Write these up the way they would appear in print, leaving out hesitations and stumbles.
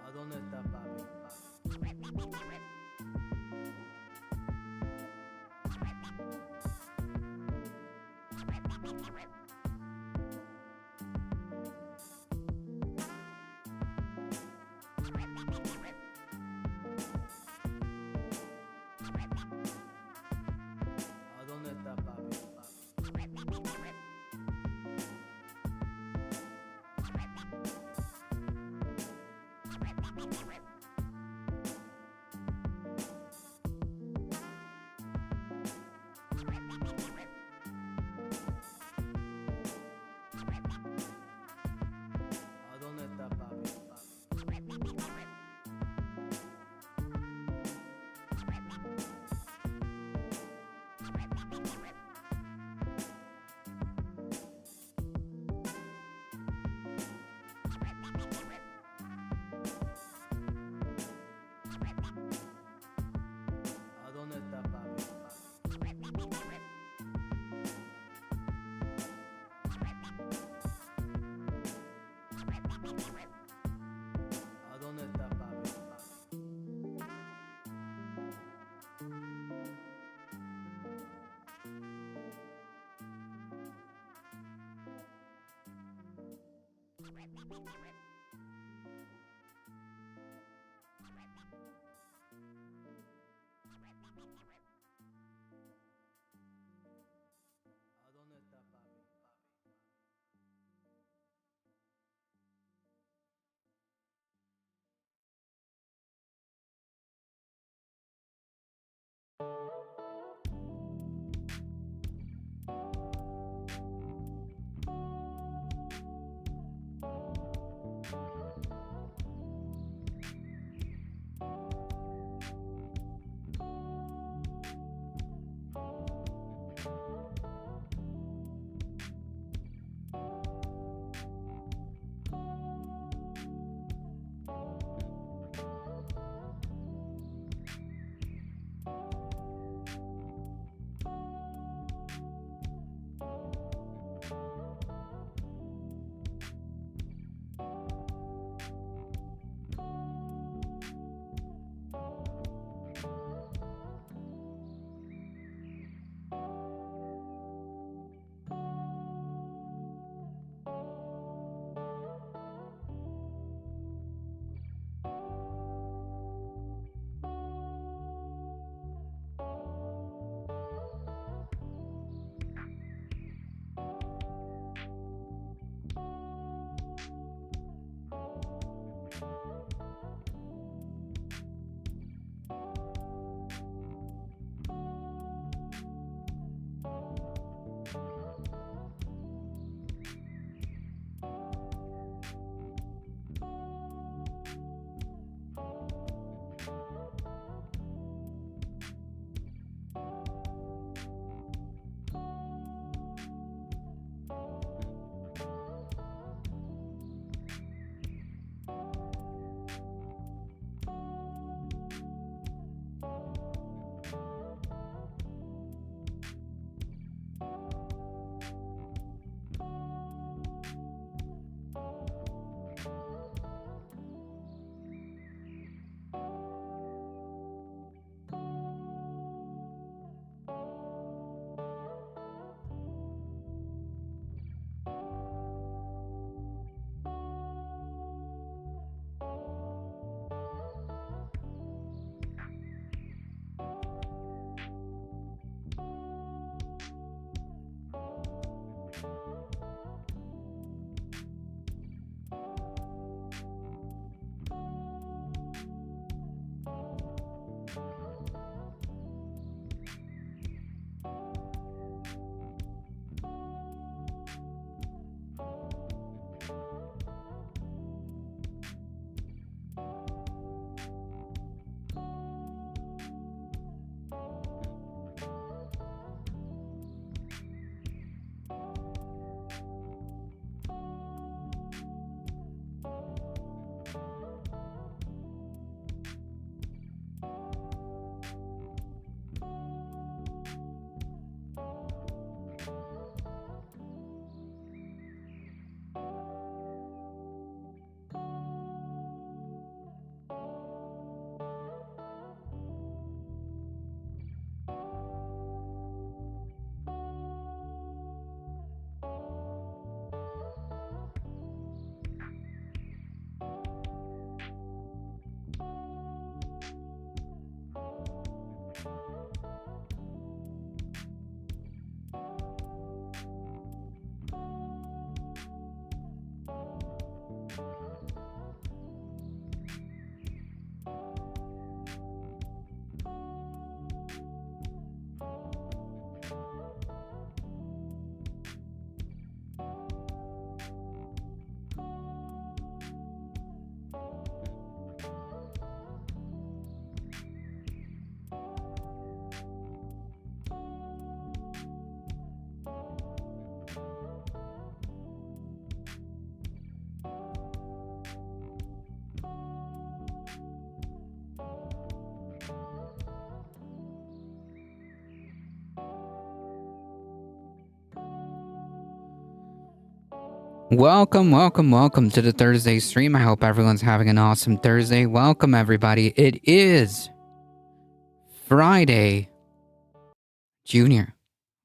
¿A dónde está papi? ¿A dónde está papi? ¿A dónde está papi? ¿A dónde está papi? ¿A dónde está papi? ¿A dónde está papi? Welcome to the Thursday stream. I hope everyone's having an awesome Thursday. Welcome, everybody. It is Friday Junior.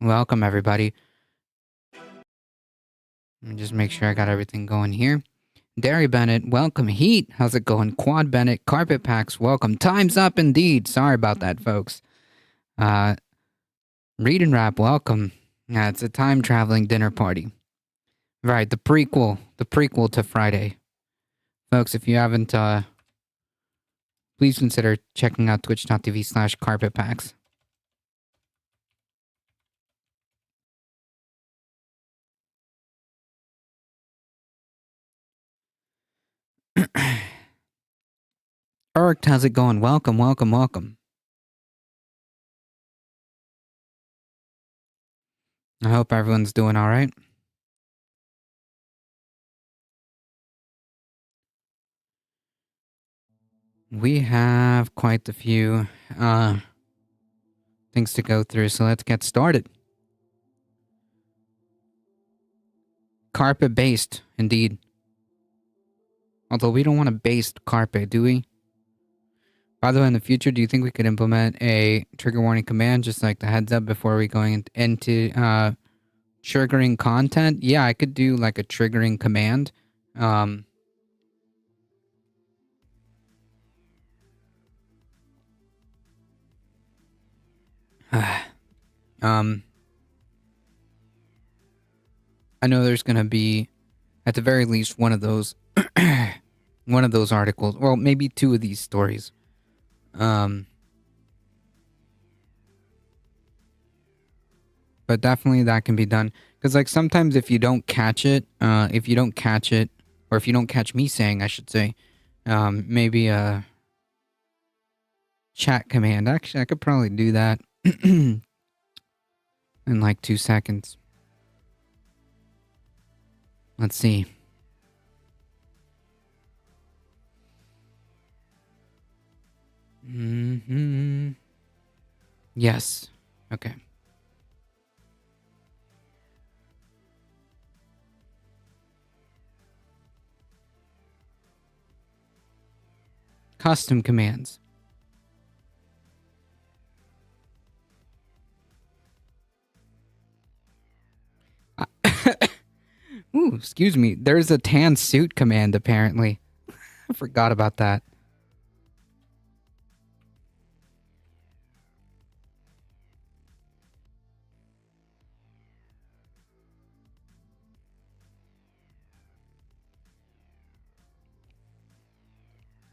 Welcome, everybody. Let me just make sure I got everything going here. Derry Bennett, welcome. Heat, how's it going? Quad Bennett, Carpet Packs, welcome. Time's up indeed. Sorry about that, folks. Read and Rap, welcome. Yeah, it's a time-traveling dinner party. Right, the prequel to Friday. Folks, if you haven't, please consider checking out twitch.tv/carpetpacks. Eric, how's it going? Welcome. I hope everyone's doing all right. We have quite a few things to go through, so let's get started. Carpet-based, indeed. Although we don't want a based carpet, do we? By the way, in the future, do you think we could implement a trigger warning command, just like the heads up before we go into triggering content? Yeah, I could do like a triggering command. I know there's gonna be, at the very least, one of those, one of those articles. Well, maybe two of these stories. But definitely that can be done. Because, like, sometimes if you don't catch it, or if you don't catch me saying, I should say, maybe a chat command. Actually, I could probably do that in like 2 seconds. Let's see. Yes. Okay. Custom commands. Ooh, excuse me. There's a tan suit command, apparently. I forgot about that.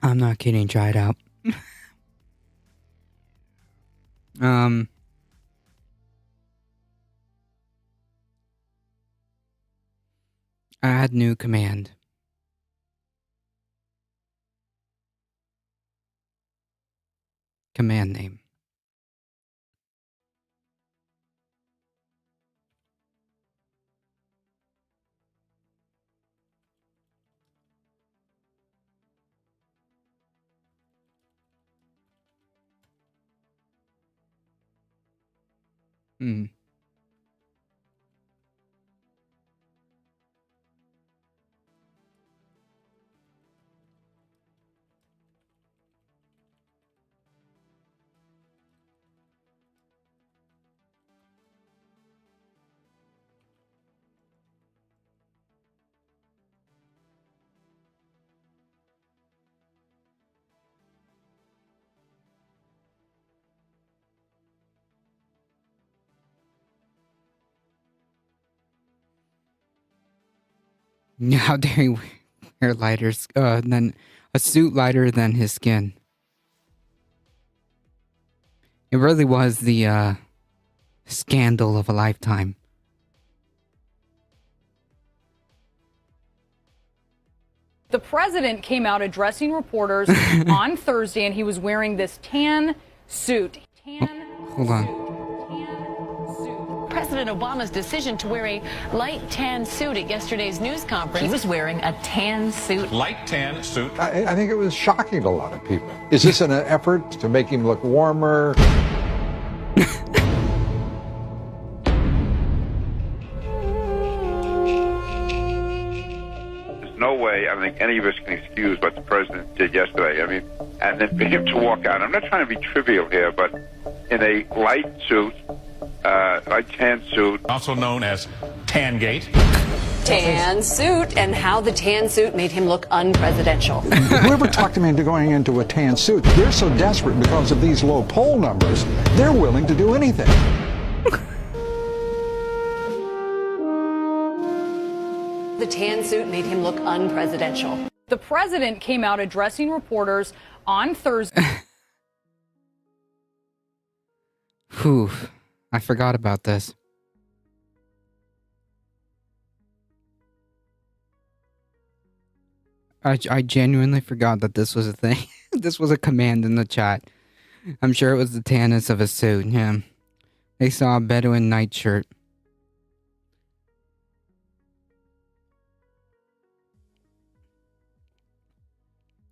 I'm not kidding. Try it out. Add new command. Command name. How dare he wear lighters, than a suit lighter than his skin. It really was the, scandal of a lifetime. The president came out addressing reporters on Thursday, and he was wearing this tan suit. Hold on. President Obama's decision to wear a light tan suit at yesterday's news conference. He was wearing a tan suit. Light tan suit. I think it was shocking to a lot of people. Is this an effort to make him look warmer? no way I think any of us can excuse what the president did yesterday. I mean, and then for him to walk out. I'm not trying to be trivial here, but in a light suit, light tan suit, also known as Tangate. Tan suit, and how the tan suit made him look unpresidential. Whoever talked him into going into a tan suit, they're so desperate because of these low poll numbers, they're willing to do anything. The tan suit made him look unpresidential. The president came out addressing reporters on Thursday. Whew. I forgot about this. I genuinely forgot that this was a thing. This was a command in the chat. I'm sure it was the tanness of a suit. Yeah. They saw a Bedouin nightshirt.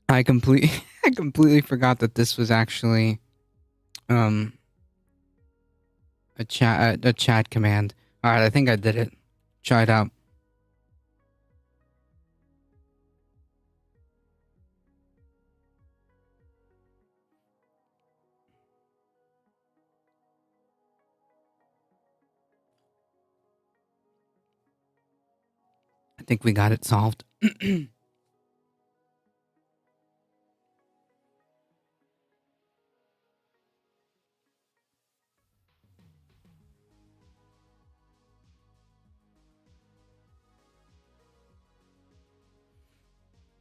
I completely forgot that this was actually a chat command. All right, I think I did it. Try it out. I think we got it solved.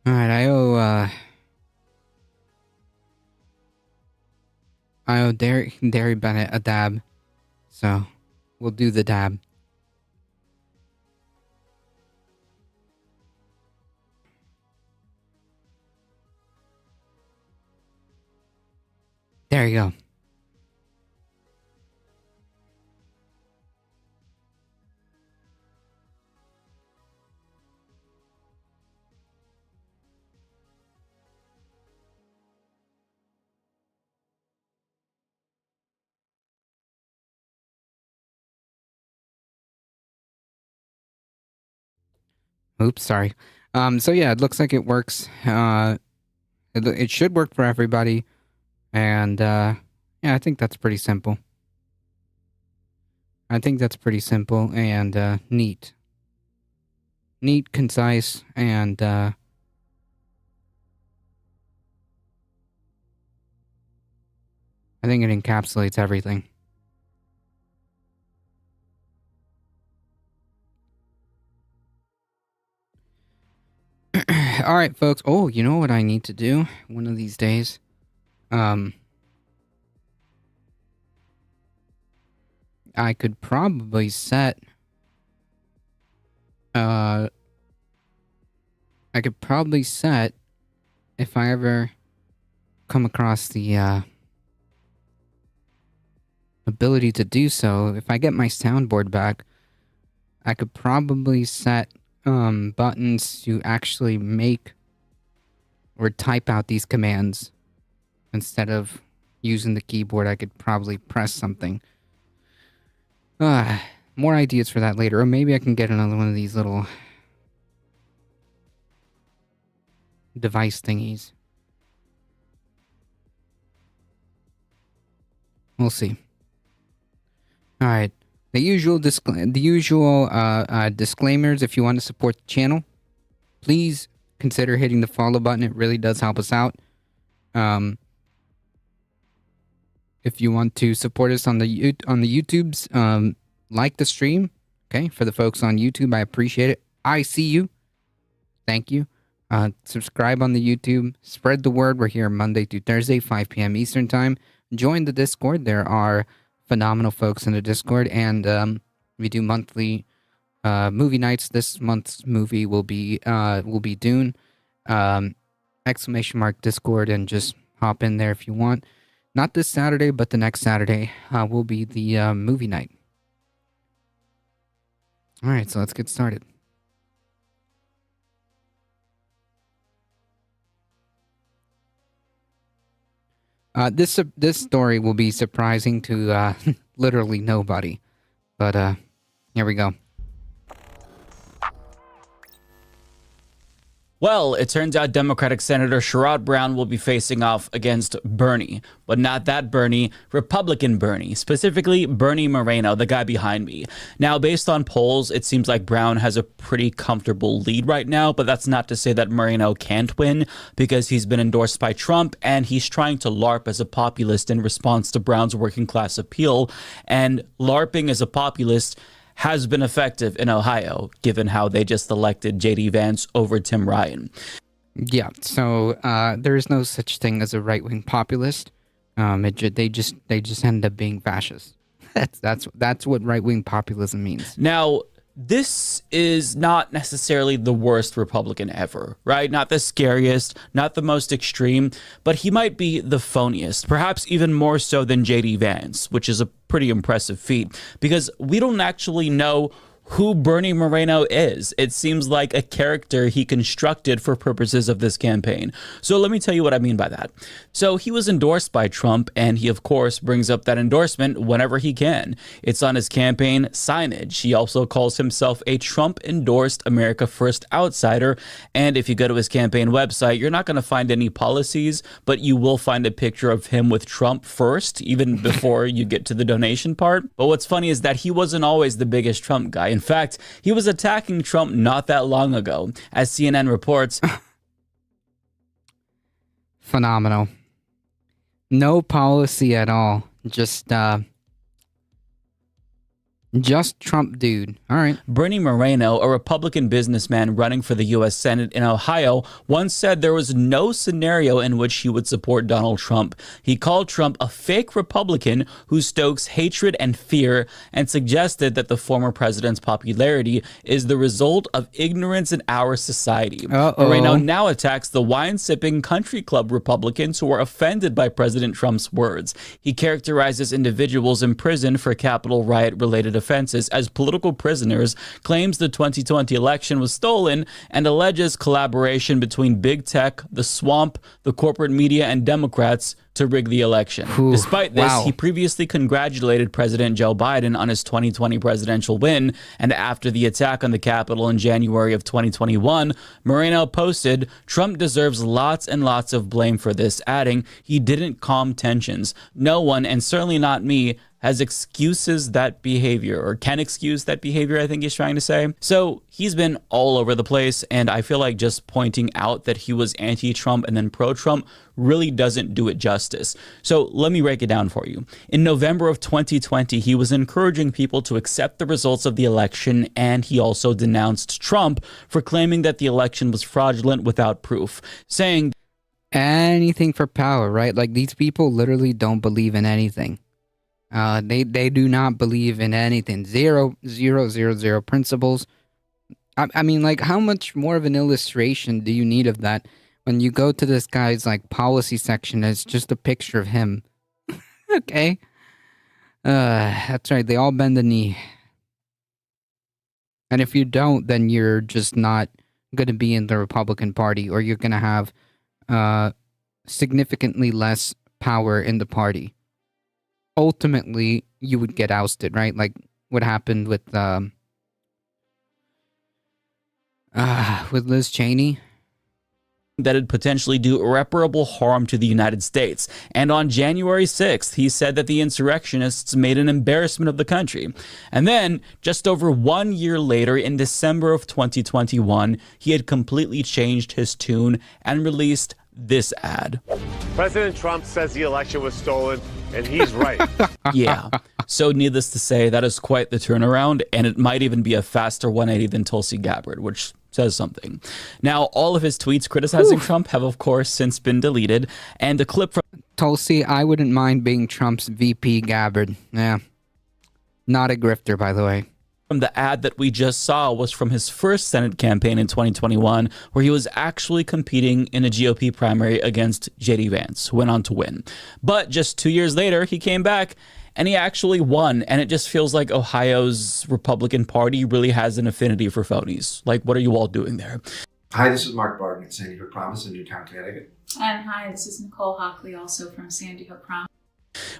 Alright, I owe Derry Bennett a dab. So, we'll do the dab. There you go. Oops, sorry. So yeah, it looks like it works. It should work for everybody. And, yeah, I think that's pretty simple. I think that's pretty simple and, neat. Neat, concise, and, I think it encapsulates everything. All right, folks. Oh, you know what I need to do one of these days? I could probably set, if I ever come across the, ability to do so, if I get my soundboard back, I could probably set, buttons to actually make or type out these commands. Instead of using the keyboard, I could probably press something. More ideas for that later. Or maybe I can get another one of these little device thingies. We'll see. Alright. The usual disclaimers. If you want to support the channel, please consider hitting the follow button. It really does help us out. If you want to support us on the YouTubes, like the stream. Okay, for the folks on YouTube, I appreciate it. I see you. Thank you. Subscribe on the YouTube. Spread the word. We're here Monday through Thursday, 5 p.m. Eastern Time. Join the Discord. There are phenomenal folks in the Discord, and we do monthly movie nights. This month's movie will be Dune. ! Discord, and just hop in there if you want. Not this Saturday, but the next Saturday will be the movie night. All right, so let's get started. This story will be surprising to literally nobody, but, here we go. Well, it turns out Democratic Senator Sherrod Brown will be facing off against Bernie, but not that Bernie, Republican Bernie, specifically Bernie Moreno, the guy behind me. Now, based on polls, it seems like Brown has a pretty comfortable lead right now, but that's not to say that Moreno can't win, because he's been endorsed by Trump and he's trying to LARP as a populist in response to Brown's working class appeal. And LARPing as a populist has been effective in Ohio, given how they just elected J.D. Vance over Tim Ryan. Yeah, so there is no such thing as a right-wing populist. They just end up being fascist. That's what right-wing populism means. Now, this is not necessarily the worst Republican ever, right? Not the scariest, not the most extreme, but he might be the phoniest, perhaps even more so than J.D. Vance, which is a pretty impressive feat, because we don't actually know who Bernie Moreno is. It seems like a character he constructed for purposes of this campaign. So let me tell you what I mean by that. So he was endorsed by Trump, and he of course brings up that endorsement whenever he can. It's on his campaign signage. He also calls himself a Trump-endorsed America First outsider, and if you go to his campaign website, you're not going to find any policies, but you will find a picture of him with Trump first, even before you get to the donation part. But what's funny is that he wasn't always the biggest Trump guy. In fact, he was attacking Trump not that long ago, as CNN reports. Phenomenal. No policy at all. Just Trump dude. All right. Bernie Moreno, a Republican businessman running for the U.S. Senate in Ohio, once said there was no scenario in which he would support Donald Trump. He called Trump a fake Republican who stokes hatred and fear, and suggested that the former president's popularity is the result of ignorance in our society. Moreno now attacks the wine-sipping country club Republicans who are offended by President Trump's words. He characterizes individuals in prison for Capitol riot-related offenses as political prisoners, claims the 2020 election was stolen, and alleges collaboration between big tech, the swamp, the corporate media, and Democrats to rig the election. Despite this, he previously congratulated President Joe Biden on his 2020 presidential win, and after the attack on the Capitol in January of 2021, Moreno posted, "Trump deserves lots and lots of blame for this," adding, "He didn't calm tensions. No one, and certainly not me, has excuses that behavior," or can excuse that behavior, I think he's trying to say. So he's been all over the place, and I feel like just pointing out that he was anti-Trump and then pro-Trump really doesn't do it justice. So let me break it down for you. In November of 2020, he was encouraging people to accept the results of the election, and he also denounced Trump for claiming that the election was fraudulent without proof, saying anything for power, right? Like, these people literally don't believe in anything. They do not believe in anything. Zero principles. I mean, like, how much more of an illustration do you need of that? When you go to this guy's, like, policy section, it's just a picture of him. Okay. That's right. They all bend the knee. And if you don't, then you're just not going to be in the Republican Party, or you're going to have significantly less power in the party. Ultimately, you would get ousted, right? Like what happened with Liz Cheney. That it'd potentially do irreparable harm to the United States. And on January 6th, he said that the insurrectionists made an embarrassment of the country. And then, just over 1 year later, in December of 2021, he had completely changed his tune and released this ad. President Trump says the election was stolen, and he's right. Yeah. So needless to say, that is quite the turnaround, and it might even be a faster 180 than Tulsi Gabbard, which says something. Now, all of his tweets criticizing Trump have, of course, since been deleted, and a clip from Tulsi, I wouldn't mind being Trump's VP Gabbard. Yeah. Not a grifter, by the way. From the ad that we just saw was from his first Senate campaign in 2021, where he was actually competing in a GOP primary against J.D. Vance, who went on to win. But just 2 years later, he came back and he actually won. And it just feels like Ohio's Republican Party really has an affinity for phonies. Like, what are you all doing there? Hi, this is Mark Barton at Sandy Hook Promise in Newtown, Connecticut. And hi, this is Nicole Hockley, also from Sandy Hook Promise.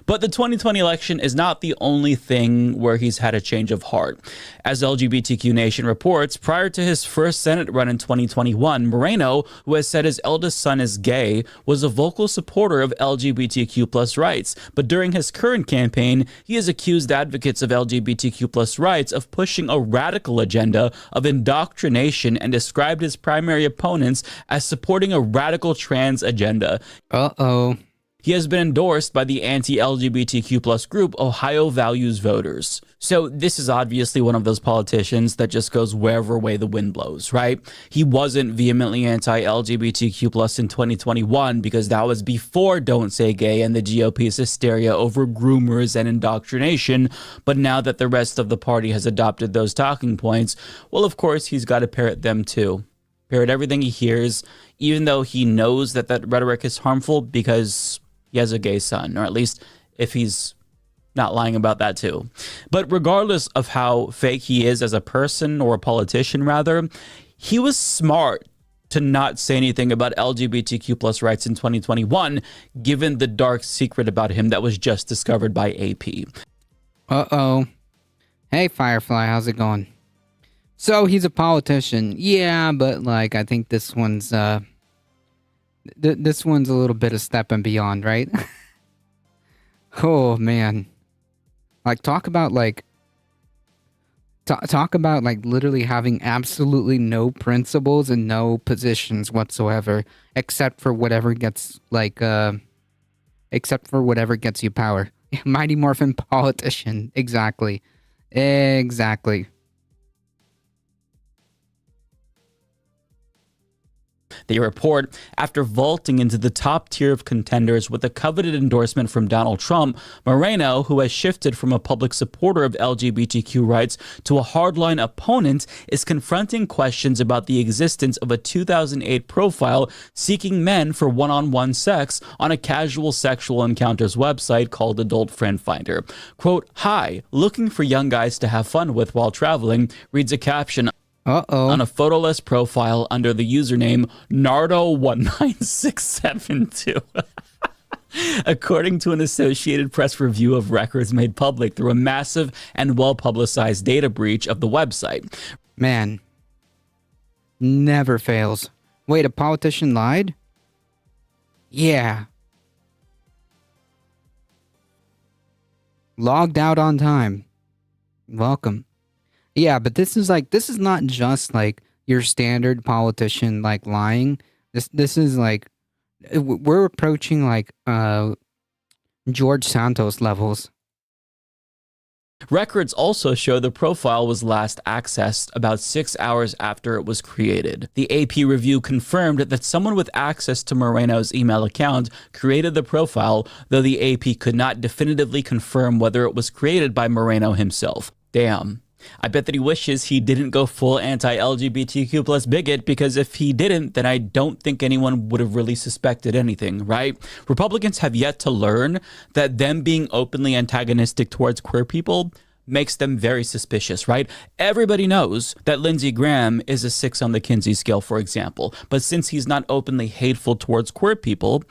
But the 2020 election is not the only thing where he's had a change of heart. As LGBTQ Nation reports, prior to his first Senate run in 2021, Moreno, who has said his eldest son is gay, was a vocal supporter of LGBTQ plus rights. But during his current campaign, he has accused advocates of LGBTQ plus rights of pushing a radical agenda of indoctrination and described his primary opponents as supporting a radical trans agenda. Uh-oh. He has been endorsed by the anti-LGBTQ plus group Ohio Values Voters. So this is obviously one of those politicians that just goes wherever way the wind blows, right? He wasn't vehemently anti-LGBTQ plus in 2021 because that was before Don't Say Gay and the GOP's hysteria over groomers and indoctrination. But now that the rest of the party has adopted those talking points, well, of course, he's got to parrot them too. Parrot everything he hears, even though he knows that that rhetoric is harmful because he has a gay son, or at least if he's not lying about that too. But regardless of how fake he is as a person, or a politician rather, he was smart to not say anything about LGBTQ plus rights in 2021, given the dark secret about him that was just discovered by AP. Uh-oh. Hey, Firefly, how's it going? So he's a politician. Yeah, but like I think this one's this one's a little bit of step and beyond, right? Oh man. Like talk about like literally having absolutely no principles and no positions whatsoever except for whatever gets you power. Mighty Morphin politician. Exactly. They report after vaulting into the top tier of contenders with a coveted endorsement from Donald Trump, Moreno, who has shifted from a public supporter of LGBTQ rights to a hardline opponent, is confronting questions about the existence of a 2008 profile seeking men for one-on-one sex on a casual sexual encounters website called Adult Friend Finder. Quote, "Hi, looking for young guys to have fun with while traveling," reads a caption on a photoless profile under the username Nardo19672. According to an Associated Press review of records made public through a massive and well-publicized data breach of the website. Man, never fails. Wait, a politician lied? Yeah. Logged out on time. Welcome. Yeah, but this is not just like your standard politician like lying. This is like we're approaching like George Santos levels. Records also show the profile was last accessed about 6 hours after it was created. The AP review confirmed that someone with access to Moreno's email account created the profile, though the AP could not definitively confirm whether it was created by Moreno himself. Damn. I bet that he wishes he didn't go full anti-LGBTQ plus bigot, because if he didn't, then I don't think anyone would have really suspected anything, right? Republicans have yet to learn that them being openly antagonistic towards queer people makes them very suspicious, right? Everybody knows that Lindsey Graham is a 6 on the Kinsey scale, for example, but since he's not openly hateful towards queer people,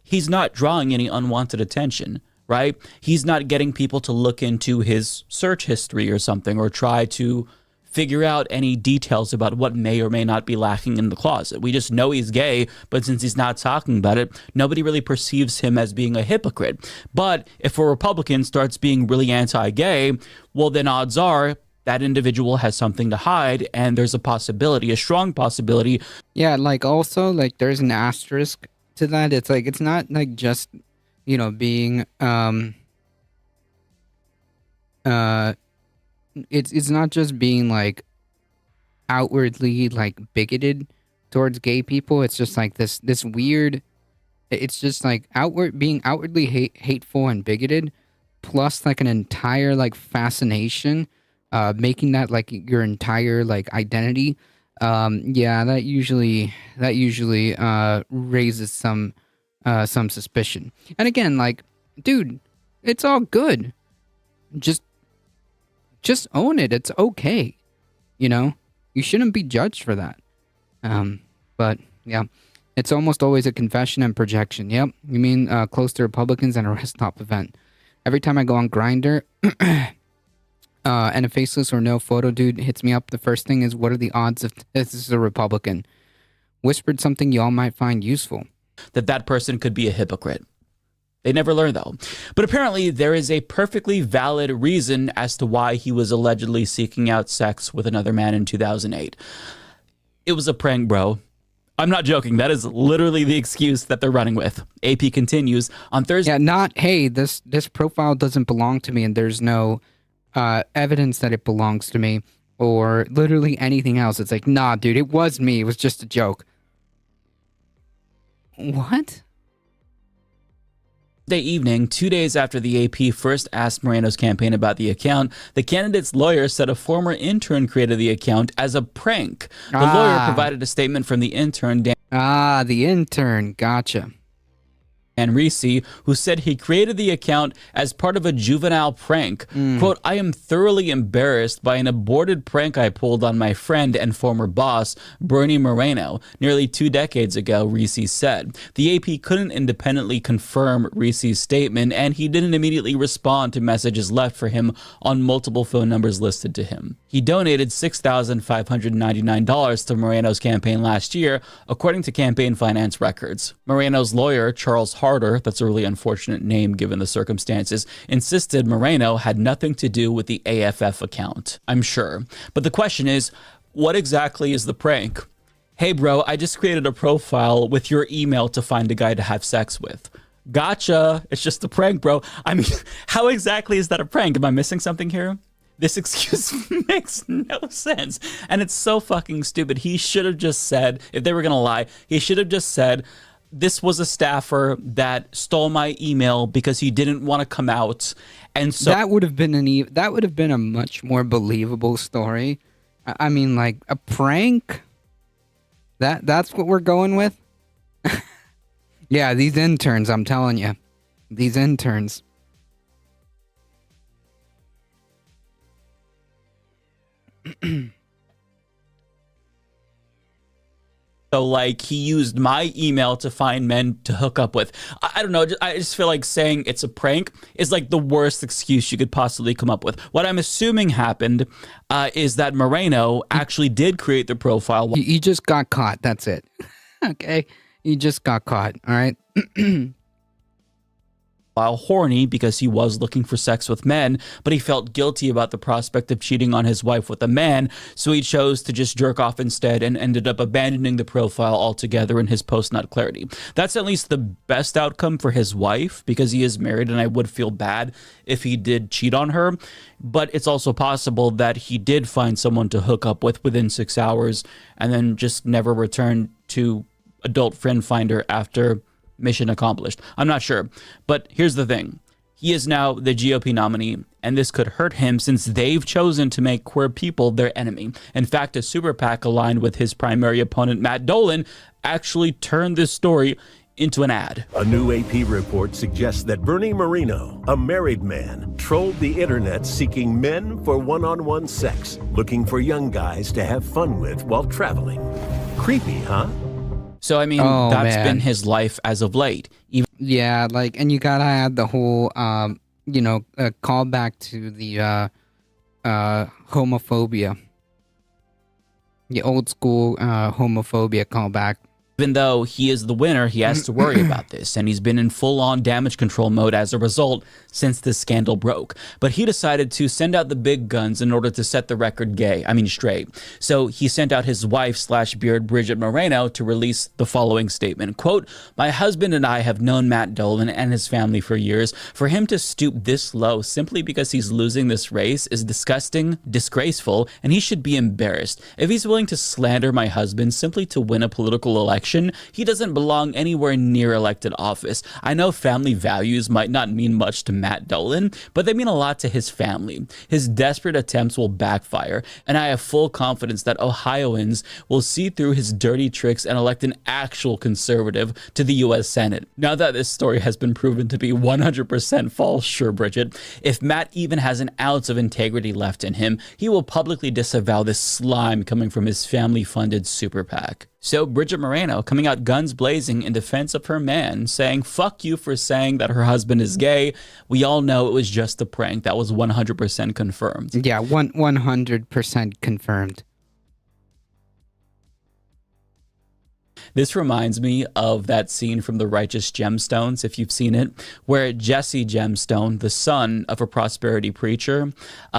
he's not drawing any unwanted attention. Right? He's not getting people to look into his search history or something, or try to figure out any details about what may or may not be lacking in the closet. We just know he's gay, but since he's not talking about it, nobody really perceives him as being a hypocrite. But if a Republican starts being really anti-gay, well, then odds are that individual has something to hide, and there's a possibility, a strong possibility. Yeah, like also, like there's an asterisk to that. It's like, it's not like just, you know, being it's not just being like outwardly like bigoted towards gay people. It's just like this weird, it's just like being outwardly hateful and bigoted, plus like an entire like fascination, making that like your entire like identity. Yeah, that usually raises some suspicion. And again, like, dude, it's all good. Just own it. It's okay. You know, you shouldn't be judged for that. But yeah, It's almost always a confession and projection. Yep. You mean close to Republicans and a rest stop event. Every time I go on Grindr and a faceless or no photo dude hits me up, the first thing is, what are the odds of this is a Republican? Whispered something y'all might find useful. That person could be a hypocrite. They never learn, though. But apparently there is a perfectly valid reason as to why he was allegedly seeking out sex with another man in 2008. It was a prank, bro. I'm not joking. That is literally the excuse that they're running with. AP continues on Thursday. Yeah, not, hey, this profile doesn't belong to me and there's no evidence that it belongs to me or literally anything else. It's like, nah, dude, it was me. It was just a joke. What? Evening, 2 days after the AP first asked Moreno's campaign about the account, the candidate's lawyer said a former intern created the account as a prank. The lawyer provided a statement from the intern, the intern. Gotcha. Dan Reese, who said he created the account as part of a juvenile prank. Quote, I am thoroughly embarrassed by an aborted prank I pulled on my friend and former boss, Bernie Moreno, nearly 2 decades ago, Reese said. The AP couldn't independently confirm Reese's statement, and he didn't immediately respond to messages left for him on multiple phone numbers listed to him. He donated $6,599 to Moreno's campaign last year, according to campaign finance records. Moreno's lawyer, Charles Harder, that's a really unfortunate name given the circumstances, insisted Moreno had nothing to do with the AFF account. I'm sure. But the question is, what exactly is the prank? Hey bro, I just created a profile with your email to find a guy to have sex with. Gotcha. It's just a prank, bro. I mean, how exactly is that a prank? Am I missing something here? This excuse makes no sense. And it's so fucking stupid. He should have just said, if they were going to lie, he should have just said, this was a staffer that stole my email because he didn't want to come out. And so that would have been a much more believable story. I mean, like a prank? That's what we're going with? Yeah, these interns, I'm telling you. These interns. So, like, he used my email to find men to hook up with. I don't know. I just feel like saying it's a prank is like the worst excuse you could possibly come up with. What I'm assuming happened is that Moreno actually did create the profile. He just got caught. That's it. Okay? He just got caught. All right? While horny because he was looking for sex with men, but he felt guilty about the prospect of cheating on his wife with a man, so he chose to just jerk off instead and ended up abandoning the profile altogether in his post-nut clarity. That's at least the best outcome for his wife because he is married, and I would feel bad if he did cheat on her, but it's also possible that he did find someone to hook up with within 6 hours and then just never returned to adult friend finder after mission accomplished. I'm not sure. But here's the thing. He is now the GOP nominee, and this could hurt him since they've chosen to make queer people their enemy. In fact, a super PAC aligned with his primary opponent, Matt Dolan, actually turned this story into an ad. A new AP report suggests that Bernie Moreno, a married man, trolled the internet seeking men for one-on-one sex, looking for young guys to have fun with while traveling. Creepy, huh? So, I mean, that's been his life as of late. Yeah, like, and you gotta add the whole, callback to the homophobia. The old school homophobia callback. Even though he is the winner, he has to worry about this, and he's been in full-on damage control mode as a result since this scandal broke. But he decided to send out the big guns in order to set the record straight. So he sent out his wife/beard Bridget Moreno to release the following statement. Quote, my husband and I have known Matt Dolan and his family for years. For him to stoop this low simply because he's losing this race is disgusting, disgraceful, and he should be embarrassed. If he's willing to slander my husband simply to win a political election, he doesn't belong anywhere near elected office. I know family values might not mean much to Matt Dolan, but they mean a lot to his family. His desperate attempts will backfire, and I have full confidence that Ohioans will see through his dirty tricks and elect an actual conservative to the U.S. Senate. Now that this story has been proven to be 100% false, sure, Bridget, if Matt even has an ounce of integrity left in him, he will publicly disavow this slime coming from his family-funded super PAC. So Bridget Moreno coming out guns blazing in defense of her man, saying, fuck you for saying that her husband is gay. We all know it was just a prank. That was 100% confirmed. Yeah, 100% confirmed. This reminds me of that scene from The Righteous Gemstones, if you've seen it, where Jesse Gemstone, the son of a prosperity preacher,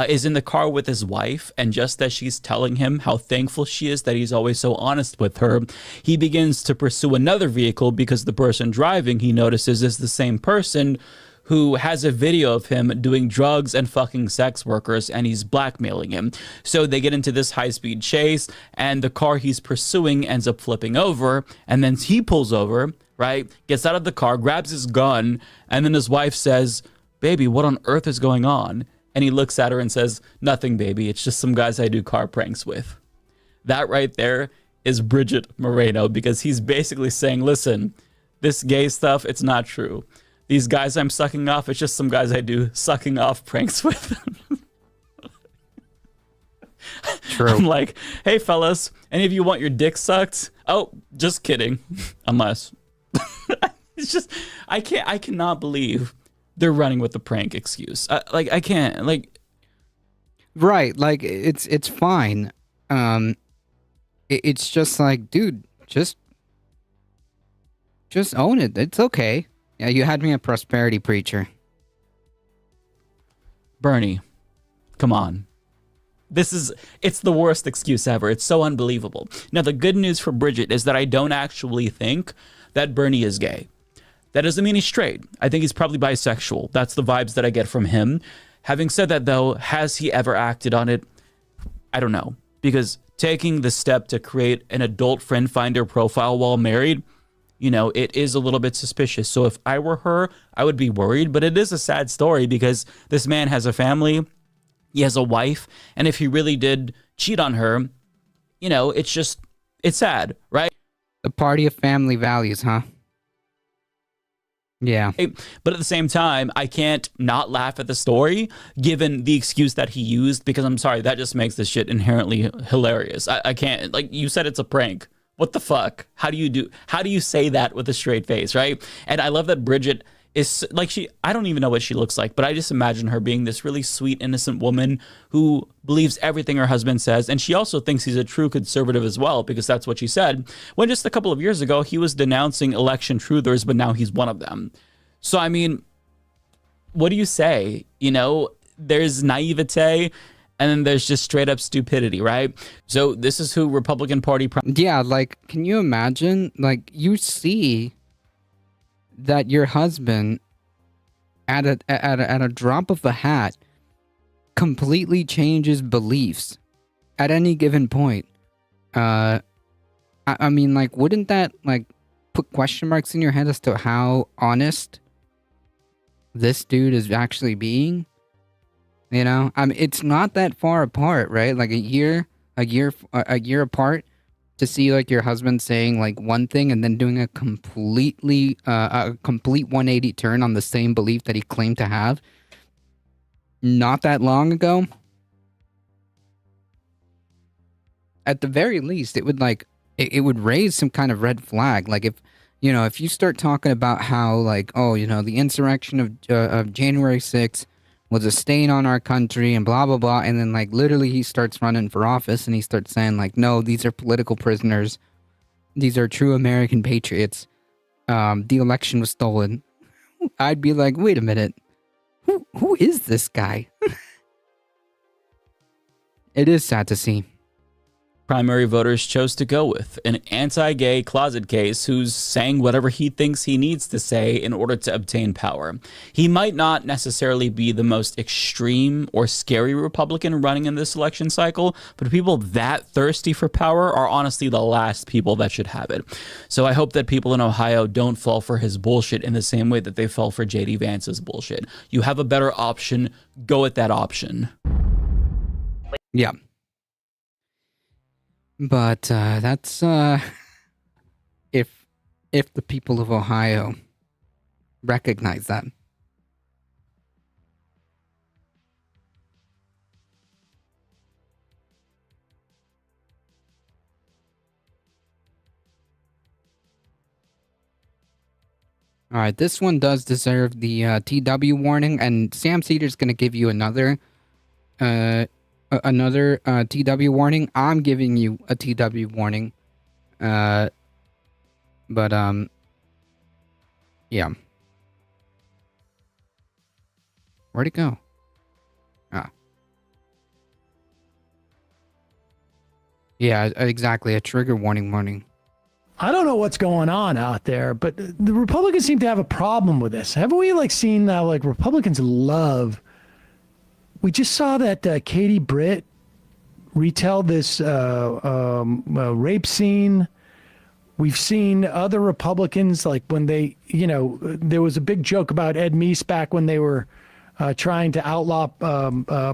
is in the car with his wife, and just as she's telling him how thankful she is that he's always so honest with her, he begins to pursue another vehicle because the person driving, he notices, is the same person who has a video of him doing drugs and fucking sex workers, and he's blackmailing him. So they get into this high-speed chase, and the car he's pursuing ends up flipping over, and then he pulls over, right, gets out of the car, grabs his gun, and then his wife says, baby, what on earth is going on? And he looks at her and says, nothing, baby, it's just some guys I do car pranks with. That right there is Bridget Moreno, because he's basically saying, listen, this gay stuff, it's not true. These guys I'm sucking off, it's just some guys I do sucking off pranks with. True. I'm like, hey, fellas, any of you want your dick sucked? Oh, just kidding. Unless. It's just, I cannot believe they're running with the prank excuse. I can't, like. Right, like, it's fine. It's just like, dude, just own it. It's okay. Yeah, you had me a prosperity preacher. Bernie, come on. It's the worst excuse ever. It's so unbelievable. Now, the good news for Bridget is that I don't actually think that Bernie is gay. That doesn't mean he's straight. I think he's probably bisexual. That's the vibes that I get from him. Having said that, though, has he ever acted on it? I don't know. Because taking the step to create an adult friend finder profile while married, you know, it is a little bit suspicious. So if I were her, I would be worried. But it is a sad story because this man has a family, he has a wife, and if he really did cheat on her, you know, it's sad, right? The party of family values, huh? Yeah. But at the same time, I can't not laugh at the story given the excuse that he used, because I'm sorry, that just makes this shit inherently hilarious. I can't, like you said, it's a prank. What the fuck? How do you say that with a straight face, right? And I love that Bridget is like, I don't even know what she looks like, but I just imagine her being this really sweet, innocent woman who believes everything her husband says. And she also thinks he's a true conservative as well, because that's what she said. When just a couple of years ago, he was denouncing election truthers, but now he's one of them. So, I mean, what do you say? You know, there's naivete, and then there's just straight up stupidity, right? So this is who Republican Party... Yeah, like, can you imagine? Like, you see that your husband, at a drop of a hat, completely changes beliefs at any given point. I mean, like, wouldn't that, like, put question marks in your head as to how honest this dude is actually being? You know, I mean, it's not that far apart, right? Like a year apart, to see like your husband saying like one thing and then doing a complete 180 turn on the same belief that he claimed to have not that long ago. At the very least, it would like it would raise some kind of red flag. Like if you start talking about how like, oh, you know, the insurrection of January 6th was a stain on our country and blah, blah, blah. And then, like, literally he starts running for office and he starts saying, like, no, these are political prisoners. These are true American patriots. The election was stolen. I'd be like, wait a minute. Who is this guy? It is sad to see. Primary voters chose to go with an anti-gay closet case who's saying whatever he thinks he needs to say in order to obtain power. He might not necessarily be the most extreme or scary Republican running in this election cycle, but people that thirsty for power are honestly the last people that should have it. So I hope that people in Ohio don't fall for his bullshit in the same way that they fell for J.D. Vance's bullshit. You have a better option, go with that option. Yeah. But that's if the people of Ohio recognize that. All right, this one does deserve the TW warning, and Sam Cedar's going to give you another TW warning. I'm giving you a TW warning. But yeah. Where'd it go? Yeah, exactly. A trigger warning. I don't know what's going on out there, but the Republicans seem to have a problem with this. Haven't we seen that Republicans love? We just saw that Katie Britt retell this rape scene. We've seen other Republicans when they, there was a big joke about Ed Meese back when they were trying to outlaw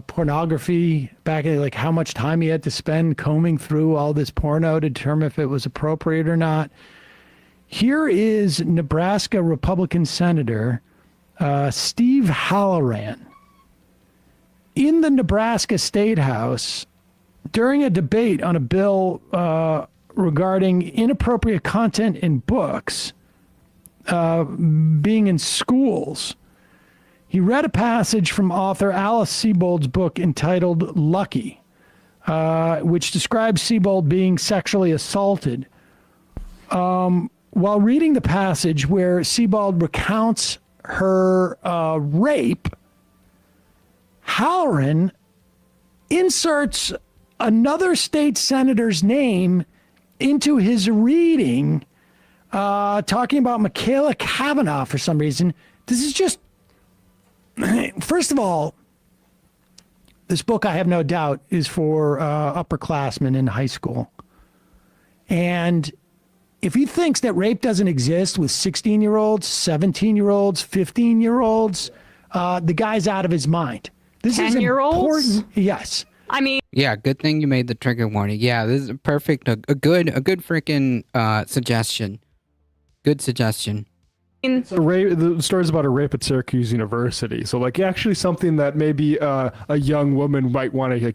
pornography back in how much time he had to spend combing through all this porno to determine if it was appropriate or not. Here is Nebraska Republican Senator Steve Halloran in the Nebraska State House during a debate on a bill regarding inappropriate content in books being in schools. He read a passage from author Alice Sebold's book entitled Lucky, which describes Sebold being sexually assaulted. While reading the passage where Sebold recounts her rape, Halloran inserts another state senator's name into his reading, talking about Michaela Kavanaugh for some reason. This is just... First of all, this book, I have no doubt, is for upperclassmen in high school. And if he thinks that rape doesn't exist with 16-year-olds, 17-year-olds, 15-year-olds, the guy's out of his mind. This is important. Yes. I mean... Yeah, good thing you made the trigger warning. Yeah, this is a perfect, a good freaking suggestion. Good suggestion. It's the story's about a rape at Syracuse University. So, actually something that maybe a young woman might want to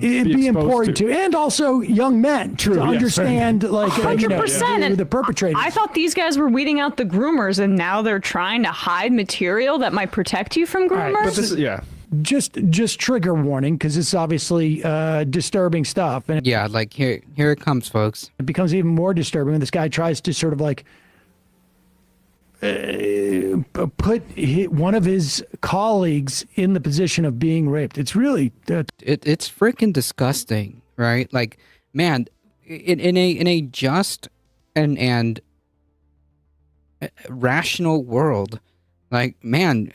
it'd be important to, and also young men to understand, 100%. The perpetrators. I thought these guys were weeding out the groomers, and now they're trying to hide material that might protect you from groomers. Right, but this is, just trigger warning, because it's obviously disturbing stuff. And yeah, here it comes, folks. It becomes even more disturbing when this guy tries to sort of put one of his colleagues in the position of being raped. It's really it's freaking disgusting, right? Man, in a just and rational world, man,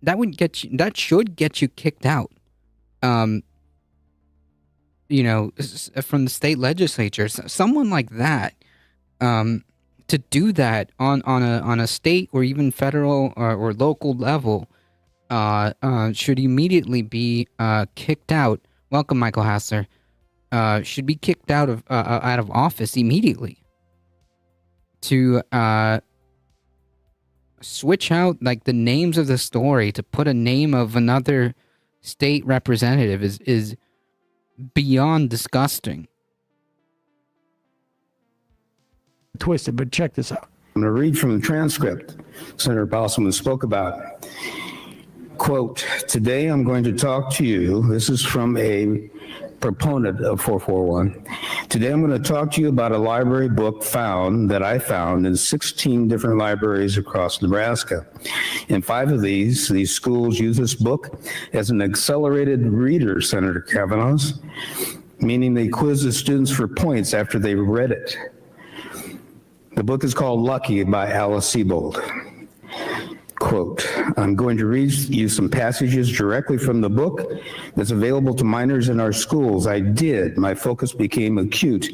that should get you kicked out. From the state legislature, someone like that, to do that on a state or even federal or local level, should immediately be kicked out. Welcome, Michael Hassler. Should be kicked out of office immediately. To switch out the names of the story to put a name of another state representative is beyond disgusting. Twisted, but check this out. I'm going to read from the transcript Senator Bosselman spoke about. Quote, today I'm going to talk to you. This is from a proponent of 441. Today I'm going to talk to you about a library book that I found in 16 different libraries across Nebraska. In 5 of these schools use this book as an accelerated reader, Senator Kavanaugh's, meaning they quiz the students for points after they've read it. The book is called Lucky by Alice Sebold. Quote, I'm going to read you some passages directly from the book that's available to minors in our schools. I did. My focus became acute.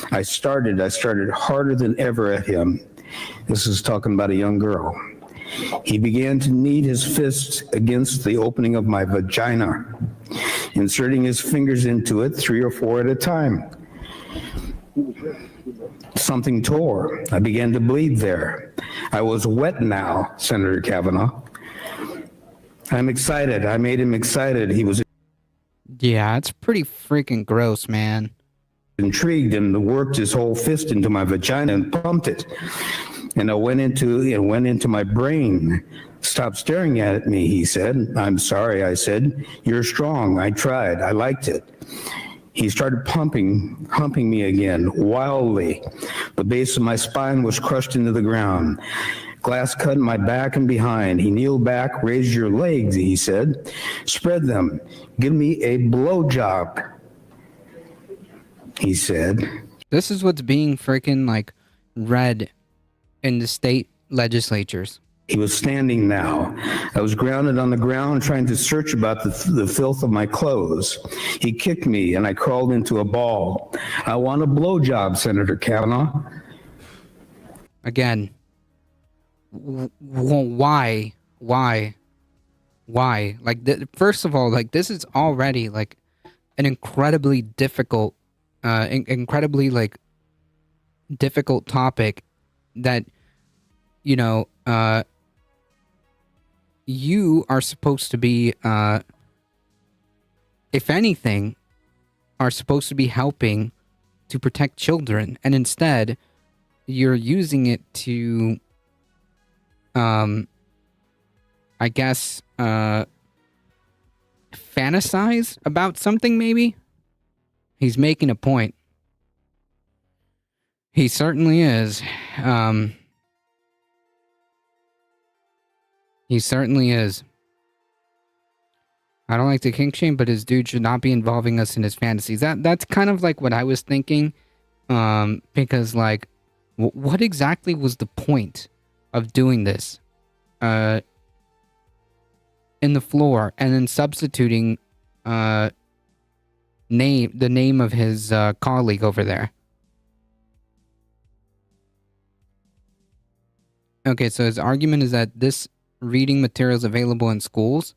I started harder than ever at him. This is talking about a young girl. He began to knead his fists against the opening of my vagina, inserting his fingers into it 3 or 4 at a time. Something tore. I began to bleed there. I was wet now, Senator Kavanaugh. I'm excited. I made him excited. He was... Yeah, it's pretty freaking gross, man. Intrigued and worked his whole fist into my vagina and pumped it. and it went into my brain. Stop staring at me, he said. I'm sorry, I said. You're strong. I tried. I liked it. He started humping me again, wildly. The base of my spine was crushed into the ground. Glass cut in my back and behind. He kneeled back, raise your legs, he said. Spread them. Give me a blowjob, he said. This is what's being freaking like read in the state legislatures. He was standing now. I was grounded on the ground trying to search about the filth of my clothes. He kicked me and I crawled into a ball. I want a blowjob, Senator Kavanaugh. Again, why? Like, first of all, like, this is already like an incredibly difficult, difficult topic that, you know, you are supposed to be, if anything, are supposed to be helping to protect children, and instead you're using it to, I guess, fantasize about something, maybe? He's making a point. He certainly is. He certainly is. I don't like to kink shame, but his dude should not be involving us in his fantasies. That's kind of like what I was thinking. Because, like, what exactly was the point of doing this? In the floor, and then substituting the name of his colleague over there. Okay, so his argument is that this reading material is available in schools.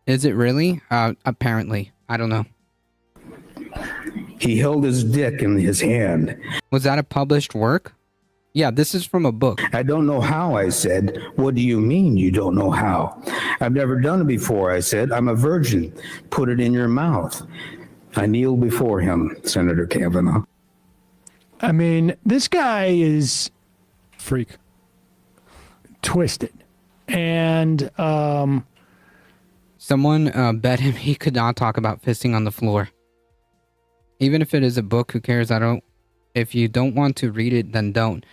Is it really? Apparently. I don't know. He held his dick in his hand. Was that a published work? Yeah, this is from a book. I don't know how, I said. What do you mean you don't know how? I've never done it before, I said. I'm a virgin. Put it in your mouth. I kneeled before him, Senator Kavanaugh. I mean, this guy is freak, twisted, and someone bet him he could not talk about fisting on the floor. Even if it is a book, who cares? If you don't want to read it, then don't.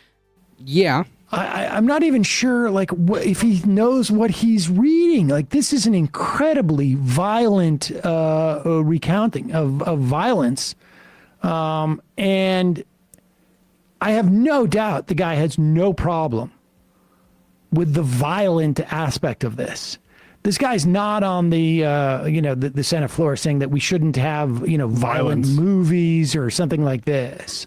Yeah. I'm not even sure, like, if he knows what he's reading. Like, this is an incredibly violent recounting of violence. And I have no doubt the guy has no problem with the violent aspect of this. This guy's not on the the Senate floor saying that we shouldn't have, violent movies or something like this.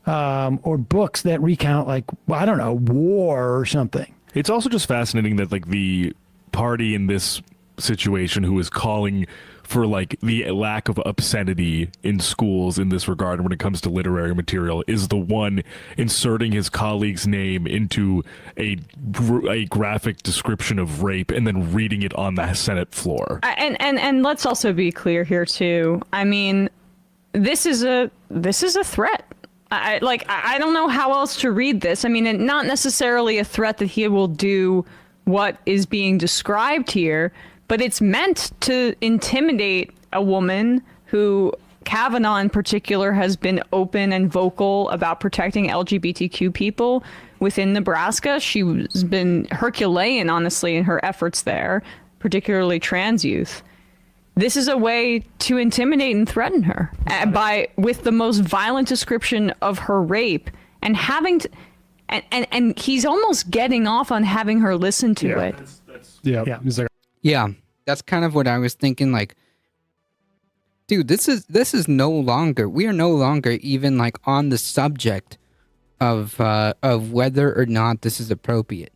Or books that recount, like, I don't know, war or something. It's also just fascinating that, like, the party in this situation who is calling for, like, the lack of obscenity in schools in this regard when it comes to literary material is the one inserting his colleague's name into a graphic description of rape and then reading it on the Senate floor. And let's also be clear here too. I mean, this is a threat. I don't know how else to read this. I mean, not necessarily a threat that he will do what is being described here, but it's meant to intimidate a woman who, Kavanaugh in particular, has been open and vocal about protecting LGBTQ people within Nebraska. She's been Herculean, honestly, in her efforts there, particularly trans youth. This is a way to intimidate and threaten her with the most violent description of her rape, and having to, and he's almost getting off on having her listen to it. Yeah, that's kind of what I was thinking. Like, dude, this is no longer. We are no longer even like on the subject of whether or not this is appropriate,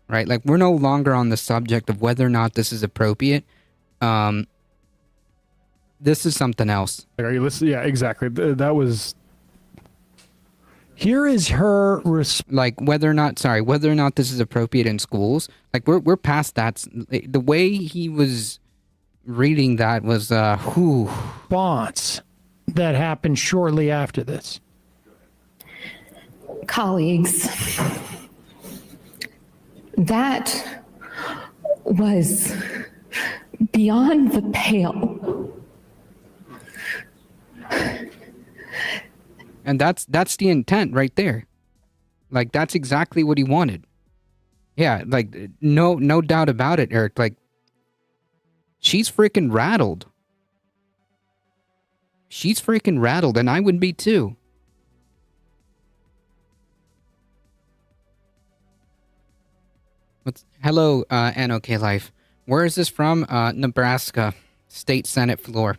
right? Like, we're no longer on the subject of whether or not this is appropriate. This is something else. Are you listening? Yeah, exactly. That was. Here is her like whether or not this is appropriate in schools. Like, we're past that. The way he was reading that was whew. Response that happened shortly after this. Colleagues, that was beyond the pale. And that's the intent right there. Like, that's exactly what he wanted. Yeah, like, no doubt about it, Eric. Like, she's freaking rattled. She's freaking rattled, and I would be too. Hello, NOK Life. Where is this from? Nebraska. State Senate floor.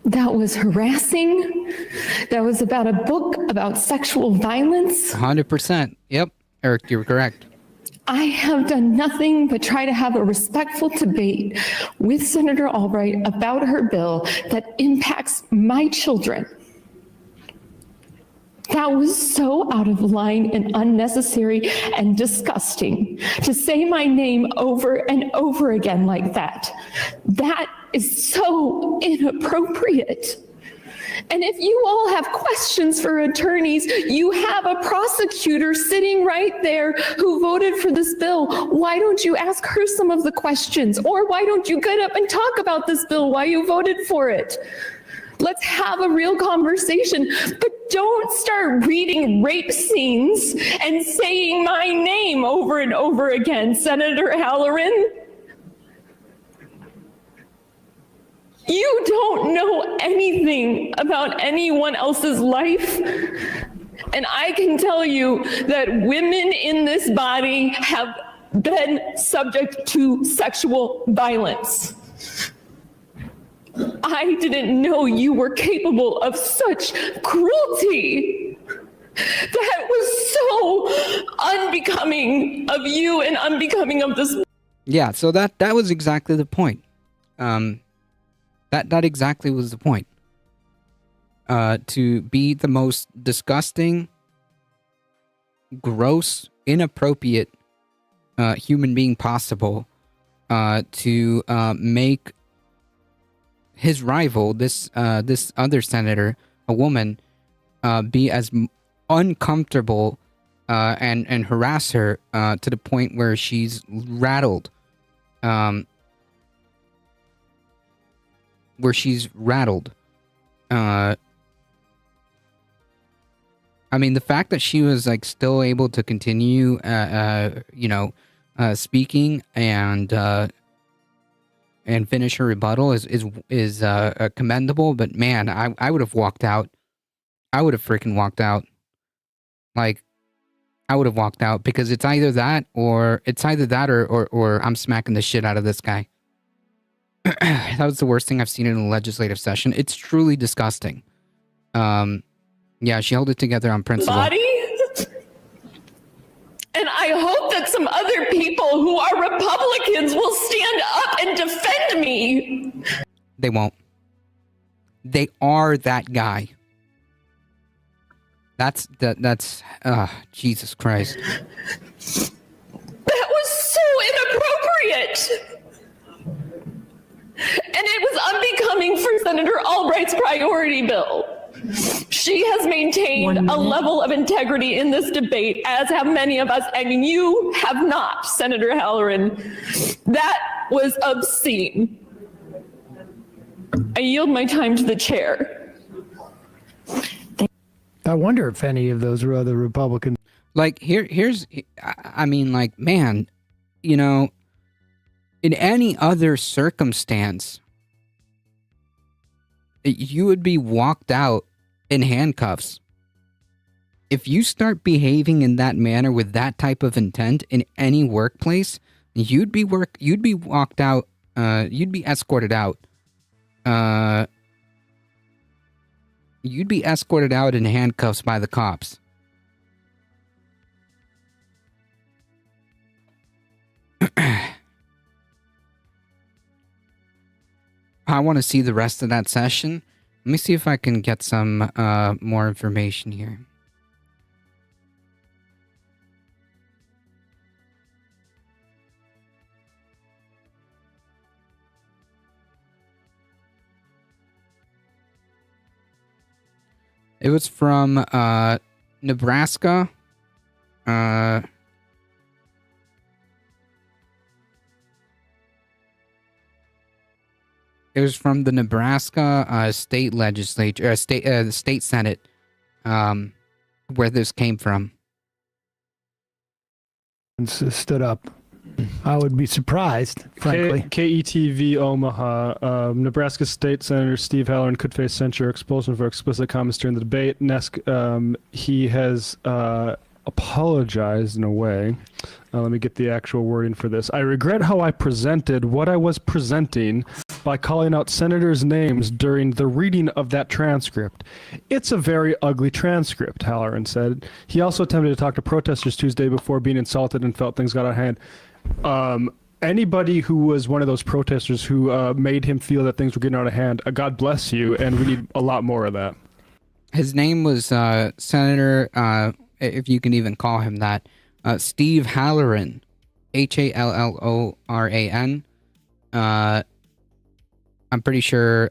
That was harassing. That was about a book about sexual violence. 100%. Yep. Eric, you're correct. I have done nothing but try to have a respectful debate with Senator Albright about her bill that impacts my children. That was so out of line and unnecessary and disgusting to say my name over and over again like that. That is so inappropriate. And if you all have questions for attorneys, you have a prosecutor sitting right there who voted for this bill. Why don't you ask her some of the questions? Or why don't you get up and talk about this bill, why you voted for it? Let's have a real conversation, but don't start reading rape scenes and saying my name over and over again, Senator Halloran. You don't know anything about anyone else's life. And I can tell you that women in this body have been subject to sexual violence. I didn't know you were capable of such cruelty. That was so unbecoming of you and unbecoming of this. Yeah, so that was exactly the point. That exactly was the point. To be the most disgusting, gross, inappropriate human being possible, to make his rival, this other senator, a woman, be as uncomfortable and harass her to the point where she's rattled. Where she's rattled. I mean, the fact that she was like still able to continue, speaking and finish her rebuttal is commendable. But man, I would have walked out. I would have freaking walked out. Like, I would have walked out because it's either that or I'm smacking the shit out of this guy. That was the worst thing I've seen in a legislative session. It's truly disgusting. Yeah, she held it together on principle. Body? And I hope that some other people who are Republicans will stand up and defend me. They won't. They are that guy. That's Jesus Christ. That was so inappropriate. And it was unbecoming for Senator Albright's priority bill. She has maintained a level of integrity in this debate, as have many of us, and you have not, Senator Halloran. That was obscene. I yield my time to the chair. I wonder if any of those were other Republicans. Like, here's, I mean, like, man, in any other circumstance, you would be walked out in handcuffs. If you start behaving in that manner with that type of intent in any workplace, you'd be walked out, you'd be escorted out. You'd be escorted out in handcuffs by the cops. I want to see the rest of that session, Let me see if I can get some more information here. It was from Nebraska. It was from the Nebraska state legislature, the state senate, where this came from. And stood up. I would be surprised, frankly. KETV Omaha. Nebraska State Senator Steve Halloran could face censure expulsion for explicit comments during the debate. He has apologized in a way. Let me get the actual wording for this. I regret how I presented what I was presenting by calling out senators' names during the reading of that transcript. It's a very ugly transcript, Halloran said. He also attempted to talk to protesters Tuesday before being insulted and felt things got out of hand. Anybody who was one of those protesters who made him feel that things were getting out of hand, God bless you, and we need a lot more of that. His name was Senator, if you can even call him that, Steve Halloran, Halloran. I'm pretty sure.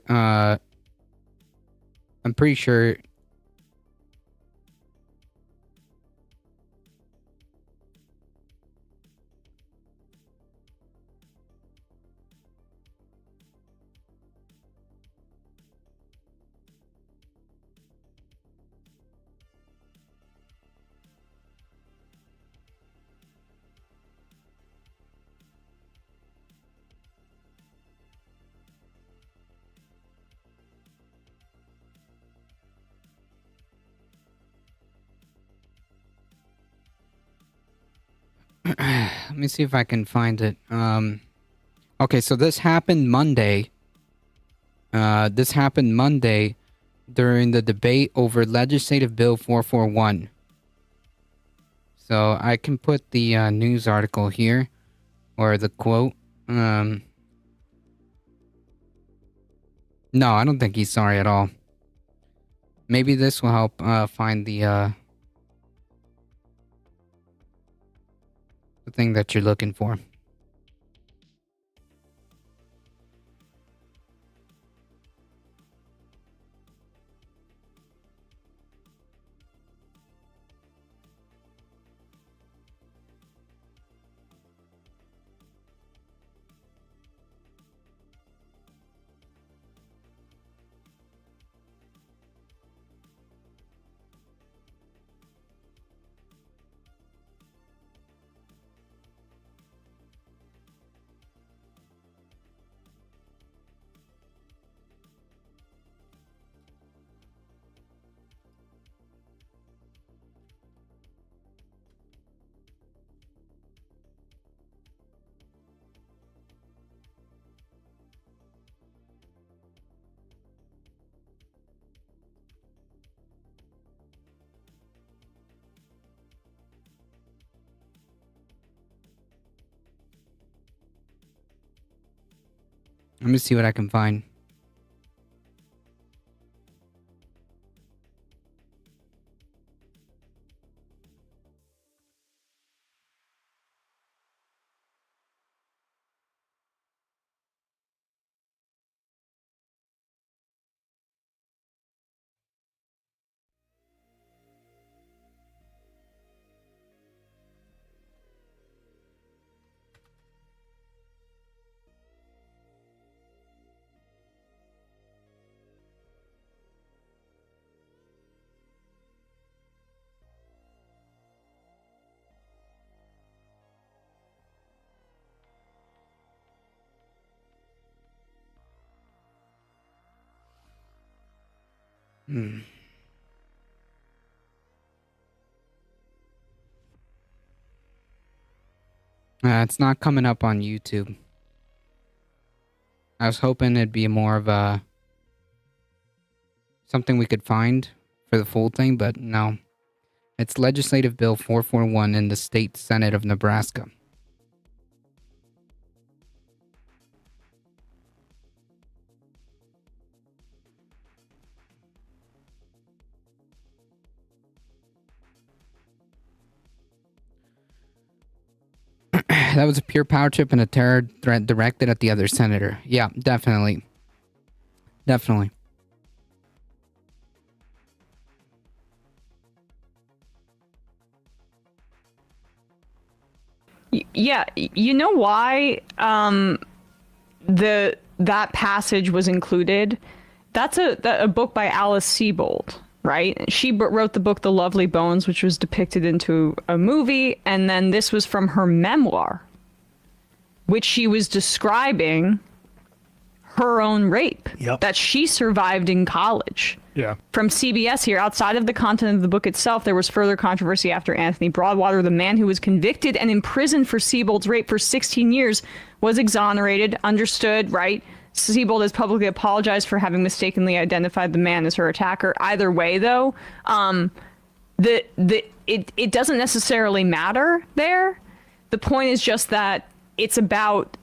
Let me see if I can find it. Okay, so this happened Monday. This happened Monday during the debate over Legislative Bill 441. So I can put the news article here, or the quote. No, I don't think he's sorry at all. Maybe this will help find the thing that you're looking for. Let me see what I can find. It's not coming up on YouTube. I was hoping it'd be more of a something we could find for the full thing, but no. It's Legislative Bill 441 in the State Senate of Nebraska. That was a pure power trip and a terror threat directed at the other senator. Yeah, definitely. Definitely. Yeah, you know why that passage was included? That's a book by Alice Sebold, right? She wrote the book The Lovely Bones, which was depicted into a movie, and then this was from her memoir, which she was describing her own rape that she survived in college. Yeah. From CBS here, outside of the content of the book itself, there was further controversy after Anthony Broadwater, the man who was convicted and imprisoned for Sebold's rape for 16 years, was exonerated. Understood, right? Sebold has publicly apologized for having mistakenly identified the man as her attacker. Either way, though, it doesn't necessarily matter there. The point is just that it's about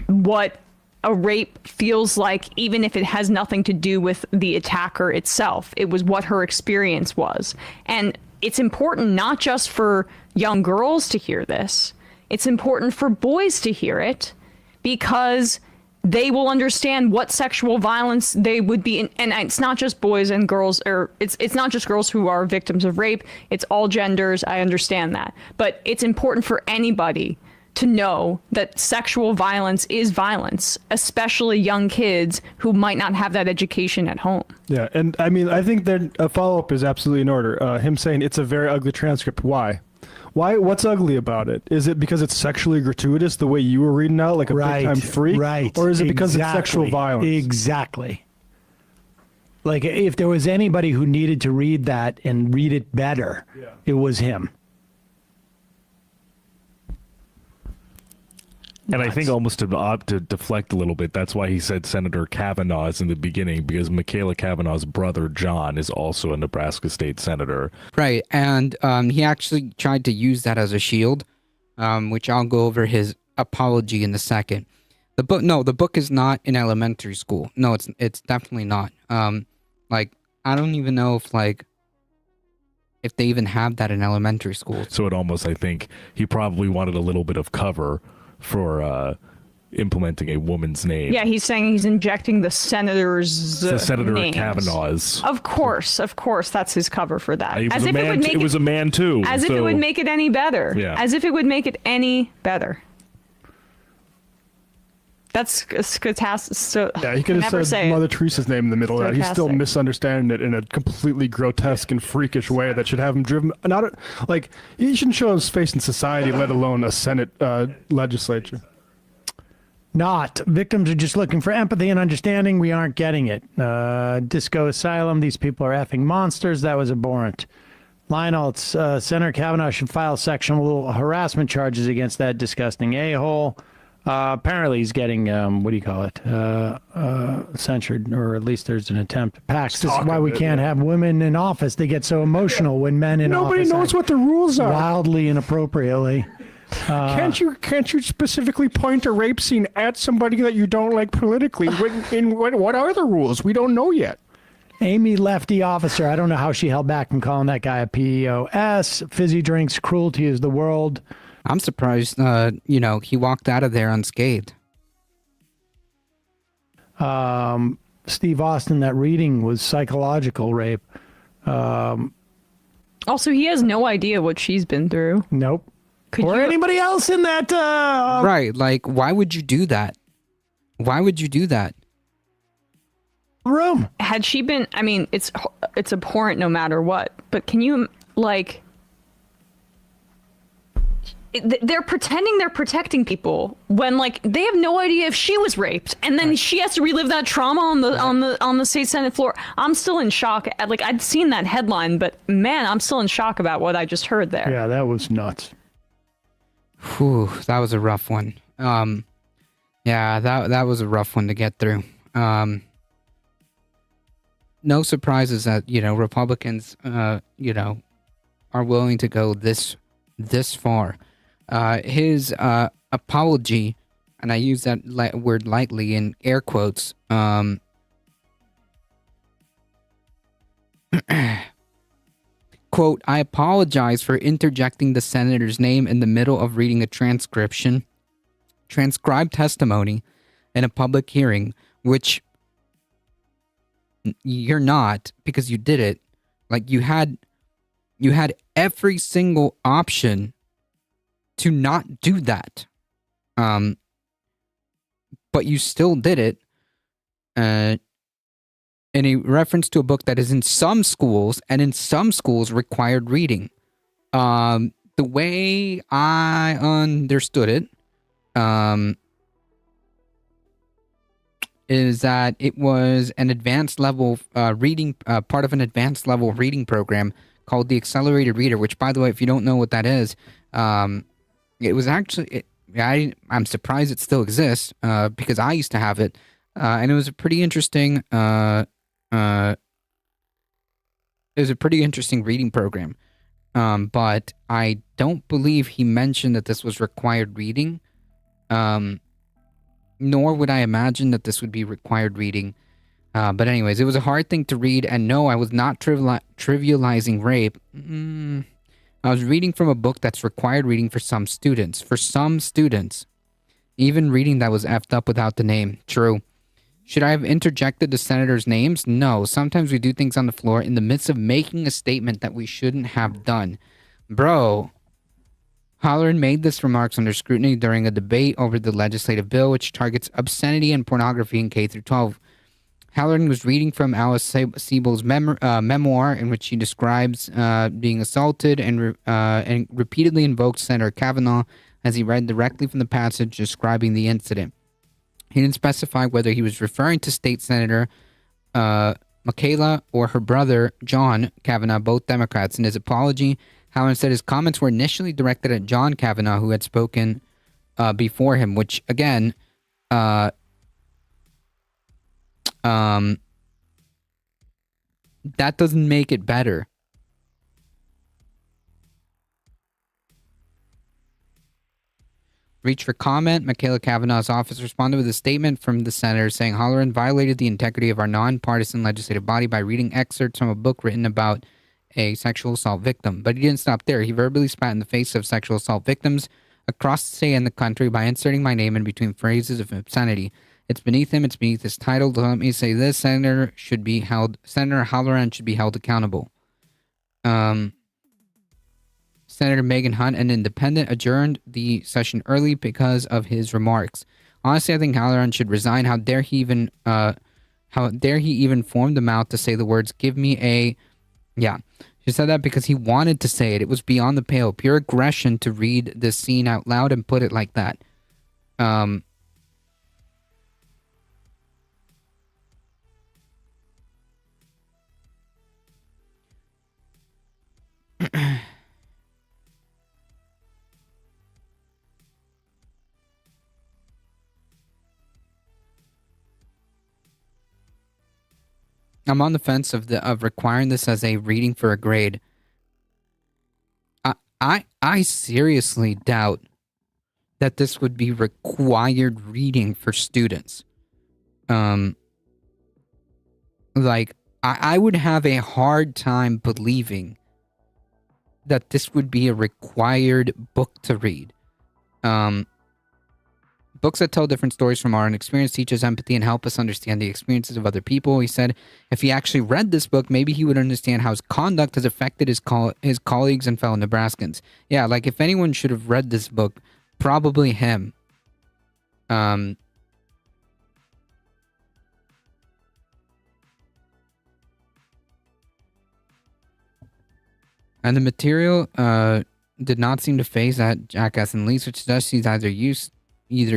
what a rape feels like, even if it has nothing to do with the attacker itself. It was what her experience was. And it's important not just for young girls to hear this. It's important for boys to hear it, because they will understand what sexual violence they would be in. And it's not just boys and girls, or it's not just girls who are victims of rape. It's all genders. I understand that. But it's important for anybody to know that sexual violence is violence, especially young kids who might not have that education at home. Yeah, and I mean, I think that a follow-up is absolutely in order. Him saying it's a very ugly transcript. Why? What's ugly about it? Is it because it's sexually gratuitous the way you were reading out, like a big-time freak? Right. Or is it because it's sexual violence? Exactly. Like, if there was anybody who needed to read that and read it better, it was him. And I think almost to deflect a little bit, that's why he said Senator Kavanaugh's in the beginning, because Michaela Kavanaugh's brother, John, is also a Nebraska state senator. Right, and he actually tried to use that as a shield, which I'll go over his apology in a second. The book is not in elementary school. No, it's definitely not. Like, I don't even know if they even have that in elementary school. So it almost, I think, he probably wanted a little bit of cover for implementing a woman's name. Yeah, he's saying he's injecting the senator's the Senator names. Kavanaugh's. Of course, that's his cover for that. It was a man too. As if it would make it any better. Yeah. As if it would make it any better. That's catastrophe. So yeah, he could have said Mother Teresa's name in the middle of that. He's still misunderstanding it in a completely grotesque and freakish way that should have him driven. He shouldn't show his face in society, let alone a Senate legislature. Not. Victims are just looking for empathy and understanding. We aren't getting it. Disco Asylum, these people are effing monsters. That was abhorrent. Lionel, Senator Kavanaugh should file sexual harassment charges against that disgusting a-hole. Apparently he's getting, censured, or at least there's an attempt. Pax, this is why we can't have women in office. They get so emotional when men in office. Nobody knows what the rules are. Wildly inappropriately. Can't you specifically point a rape scene at somebody that you don't like politically? What are the rules? We don't know yet. Amy Lefty Officer, I don't know how she held back from calling that guy a PEOS. Fizzy drinks, cruelty is the world. I'm surprised, he walked out of there unscathed. Steve Austin, that reading was psychological rape. Also, he has no idea what she's been through. Nope. Or anybody else in that. Right. Like, why would you do that? Why would you do that? Room. Had she been, I mean, it's abhorrent no matter what, but can you, they're pretending they're protecting people when they have no idea if she was raped, and then she has to relive that trauma on the state senate floor. I'm still in shock. I'd seen that headline, but man, I'm still in shock about what I just heard there. Yeah, that was nuts. Whew, that was a rough one. Yeah, that was a rough one to get through. No surprises that Republicans are willing to go this far. His apology, and I use that word lightly in air quotes, quote, I apologize for interjecting the senator's name in the middle of reading a transcription, transcribe testimony in a public hearing, which you're not because you did it. Like you had every single option to not do that. But you still did it. In a reference to a book that is in some schools and in some schools required reading. The way I understood it, is that it was an advanced level reading, part of an advanced level reading program called the Accelerated Reader, which, by the way, if you don't know what that is, it was actually, I'm surprised it still exists, because I used to have it, and it was a pretty interesting, reading program. But I don't believe he mentioned that this was required reading. Nor would I imagine that this would be required reading. But anyways, it was a hard thing to read, and no, I was not trivializing rape. I was reading from a book that's required reading for some students. For some students. Even reading that was effed up without the name. True. Should I have interjected the senators' names? No. Sometimes we do things on the floor in the midst of making a statement that we shouldn't have done. Bro. Halloran made this remarks under scrutiny during a debate over the legislative bill which targets obscenity and pornography in K through 12. Halloran was reading from Alice Siebel's memoir in which she describes being assaulted and repeatedly invoked Senator Kavanaugh as he read directly from the passage describing the incident. He didn't specify whether he was referring to State Senator Michaela or her brother, John Kavanaugh, both Democrats. In his apology, Halloran said his comments were initially directed at John Kavanaugh, who had spoken before him, which, again, that doesn't make it better. Reached for comment, Michaela Kavanaugh's office responded with a statement from the senator saying Halloran violated the integrity of our nonpartisan legislative body by reading excerpts from a book written about a sexual assault victim. But he didn't stop there. He verbally spat in the face of sexual assault victims across the state and the country by inserting my name in between phrases of obscenity. It's beneath him. It's beneath his title. Let me say this: Senator Halloran should be held accountable. Senator Megan Hunt, an independent, adjourned the session early because of his remarks. Honestly, I think Halloran should resign. How dare he even form the mouth to say the words, "Give me a..." Yeah, she said that because he wanted to say it. It was beyond the pale. Pure aggression to read this scene out loud and put it like that. I'm on the fence of requiring this as a reading for a grade. I seriously doubt that this would be required reading for students. I would have a hard time believing that this would be a required book to read. Books that tell different stories from our own experience teach us empathy and help us understand the experiences of other people. He said if he actually read this book, maybe he would understand how his conduct has affected his colleagues and fellow Nebraskans. Yeah, like if anyone should have read this book, probably him. And the material did not seem to phase that jackass in least, which suggests he's either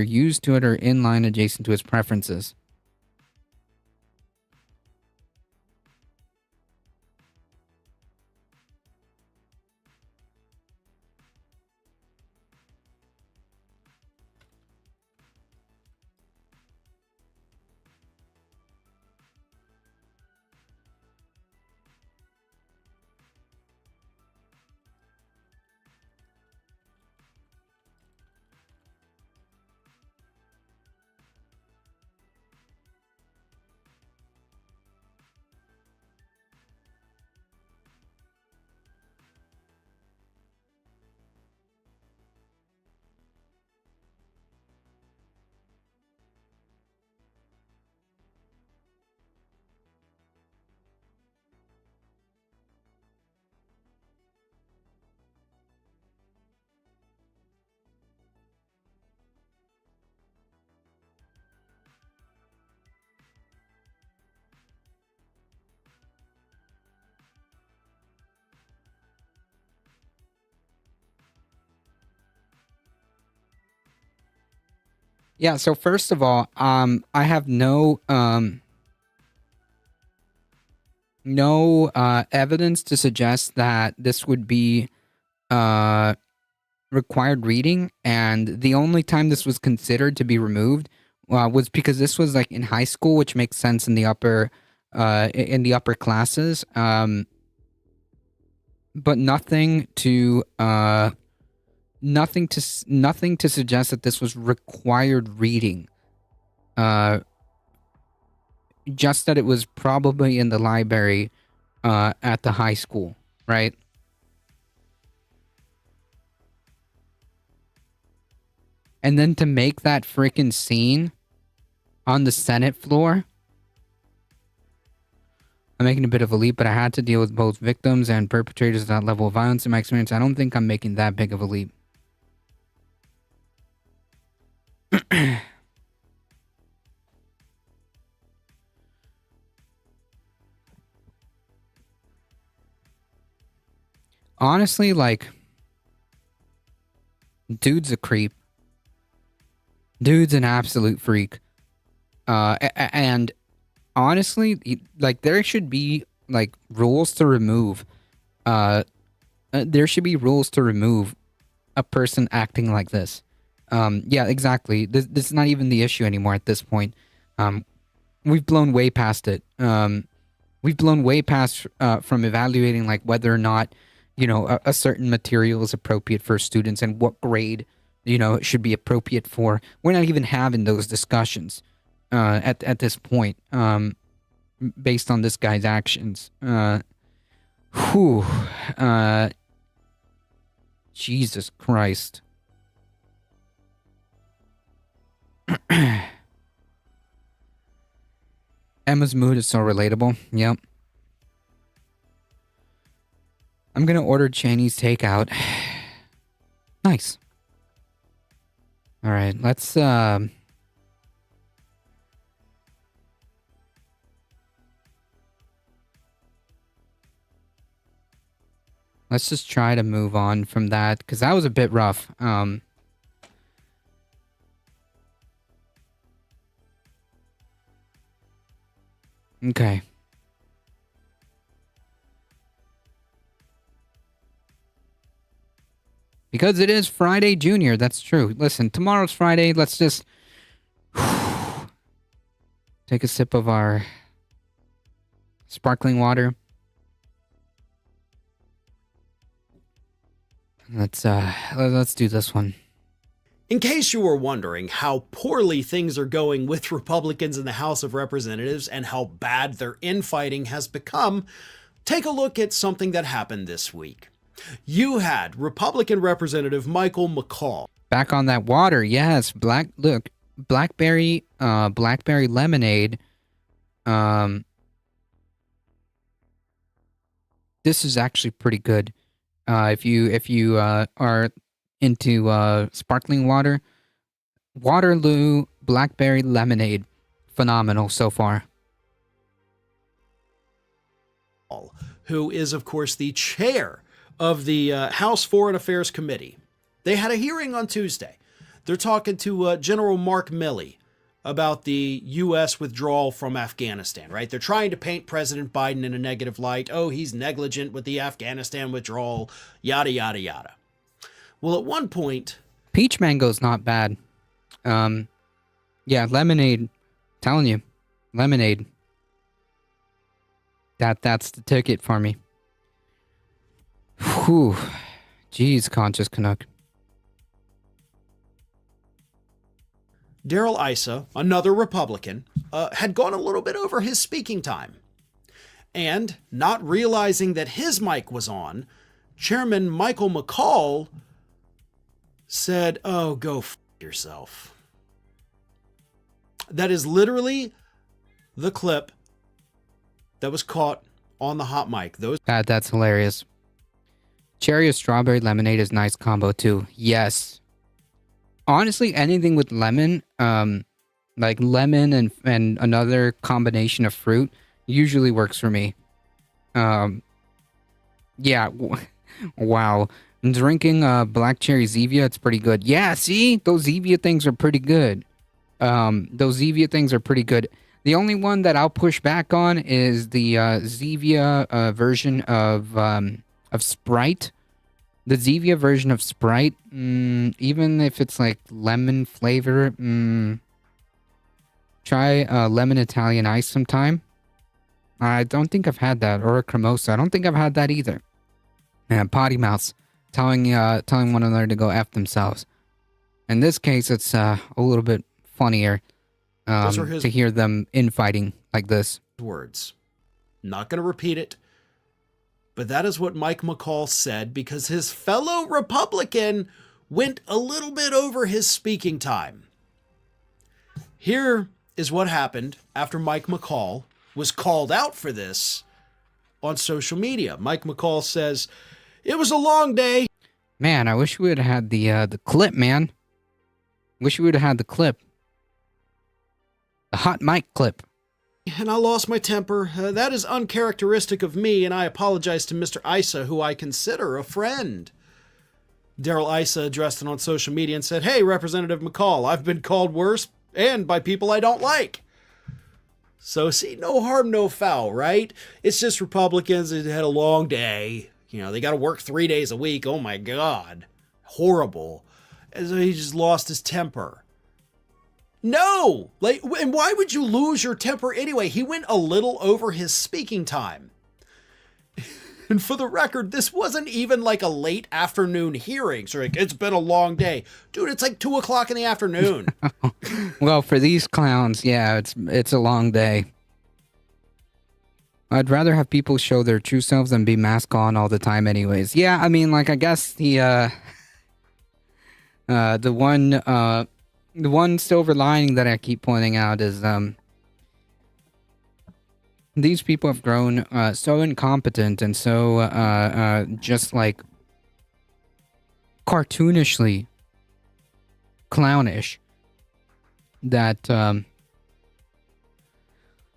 used to it or in line adjacent to his preferences. Yeah, so first of all, I have no evidence to suggest that this would be required reading, and the only time this was considered to be removed was because this was like in high school, which makes sense in the upper classes. But nothing to suggest that this was required reading. Just that it was probably in the library at the high school, right? And then to make that freaking scene on the Senate floor. I'm making a bit of a leap, but I had to deal with both victims and perpetrators of that level of violence in my experience. I don't think I'm making that big of a leap. Honestly, like, dude's a creep. Dude's an absolute freak. And honestly, like, there should be, like, rules to remove. There should be rules to remove a person acting like this. Yeah, exactly. This is not even the issue anymore at this point. We've blown way past it. We've blown way past from evaluating, like, whether or not, you know, a certain material is appropriate for students and what grade, you know, it should be appropriate for. We're not even having those discussions at this point, based on this guy's actions. Jesus Christ. Emma's mood is so relatable. Yep. I'm gonna order Chinese takeout. Nice. Alright, let's just try to move on from that, because that was a bit rough. Okay. Because it is Friday Junior, that's true. Listen, tomorrow's Friday, let's just take a sip of our sparkling water. Let's do this one. In case you were wondering how poorly things are going with Republicans in the House of Representatives and how bad their infighting has become, take a look at something that happened this week. You had Republican Representative Michael McCaul. Back on that water, yes. Blackberry lemonade. This is actually pretty good. If you are into sparkling water, Waterloo Blackberry Lemonade, phenomenal so far. Who is, of course, the chair of the House Foreign Affairs Committee. They had a hearing on Tuesday. They're talking to General Mark Milley about the U.S. withdrawal from Afghanistan, right? They're trying to paint President Biden in a negative light. Oh, he's negligent with the Afghanistan withdrawal, yada, yada, yada. Well, at one point... Peach mango's not bad. Yeah, lemonade. Telling you. Lemonade. That's the ticket for me. Whew. Jeez, Conscious Canuck. Darrell Issa, another Republican, had gone a little bit over his speaking time. And, not realizing that his mic was on, Chairman Michael McCaul said, "Oh, go f*** yourself." That is literally the clip that was caught on the hot mic. That's hilarious. Cherry or strawberry lemonade is nice combo too. Yes. Honestly, anything with lemon, like lemon and another combination of fruit, usually works for me. Yeah. Wow. Drinking black cherry Zevia, it's pretty good. Yeah, see? Those Zevia things are pretty good. Those Zevia things are pretty good. The only one that I'll push back on is the Zevia version of Sprite. The Zevia version of Sprite, even if it's like lemon flavor, try lemon Italian ice sometime. I don't think I've had that, or a cremosa. I don't think I've had that either. And potty mouths telling one another to go F themselves. In this case, it's a little bit funnier to hear them infighting like this. Words. Not going to repeat it, but that is what Mike McCall said because his fellow Republican went a little bit over his speaking time. Here is what happened after Mike McCall was called out for this on social media. Mike McCall says, "It was a long day." Man, I wish we would have had the clip, man. Wish we would have had the clip. The hot mic clip. And I lost my temper. That is uncharacteristic of me, and I apologize to Mr. Issa, who I consider a friend. Daryl Issa addressed it on social media and said, "Hey, Representative McCall, I've been called worse, and by people I don't like." So, see, no harm, no foul, right? It's just Republicans that had a long day. You know, they got to work 3 days a week. Oh, my God. Horrible. And so he just lost his temper. No! And why would you lose your temper anyway? He went a little over his speaking time. And for the record, this wasn't even like a late afternoon hearing. So like, it's been a long day. Dude, it's like 2 o'clock in the afternoon. Well, for these clowns, yeah, it's a long day. I'd rather have people show their true selves than be mask on all the time anyways. Yeah, I mean, like, I guess the one silver lining that I keep pointing out is these people have grown so incompetent and so just like cartoonishly clownish that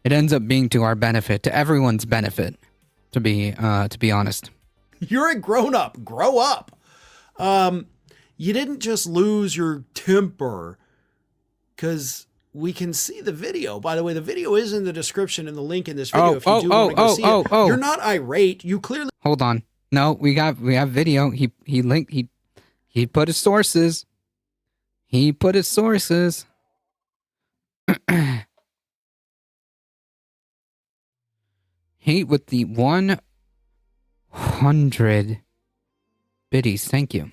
it ends up being to our benefit, to everyone's benefit, to be honest. You're a grown-up. Grow up. You didn't just lose your temper, because we can see the video. By the way, the video is in the description and the link in this video if you do want to go see it. You're not irate. You clearly... Hold on. No, we have video. He put his sources. He put his sources. Hate with the 100 biddies. Thank you.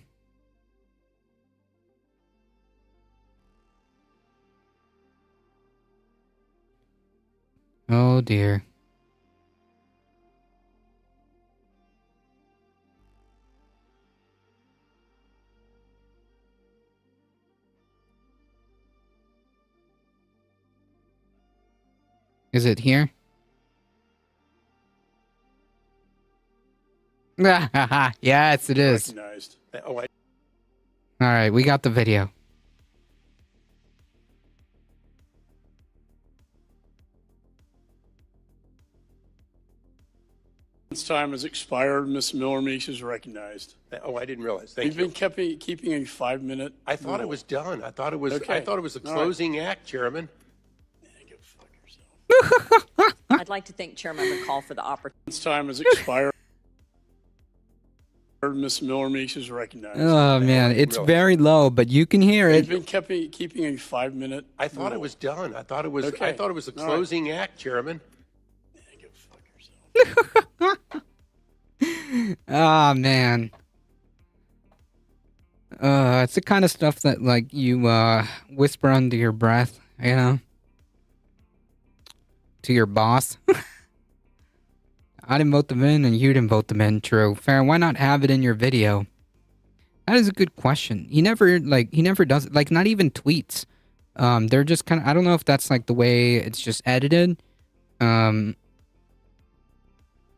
Oh dear. Is it here? Yes, it is. All right, we got the video. Time has expired. Ms. Miller Meeks is recognized. Oh, I didn't realize. Thank you. You've been keeping a 5-minute. I thought it was done. I thought it was. Okay. I thought it was a closing act, Chairman. I'd like to thank Chairman McCall for the opportunity. Time has expired. Ms. Miller Meeks is recognized. Oh man, it's very low, but you can hear it. You've been keeping a 5-minute. I thought it was done. I thought it was. I thought it was a closing act, Chairman. Oh man. It's the kind of stuff that like you whisper under your breath, you know, to your boss. I didn't vote them in and you didn't vote them in. True. Fair. Why not have it in your video? That is a good question. He never does it. Like, not even tweets. They're just kind of, I don't know if that's like the way it's just edited.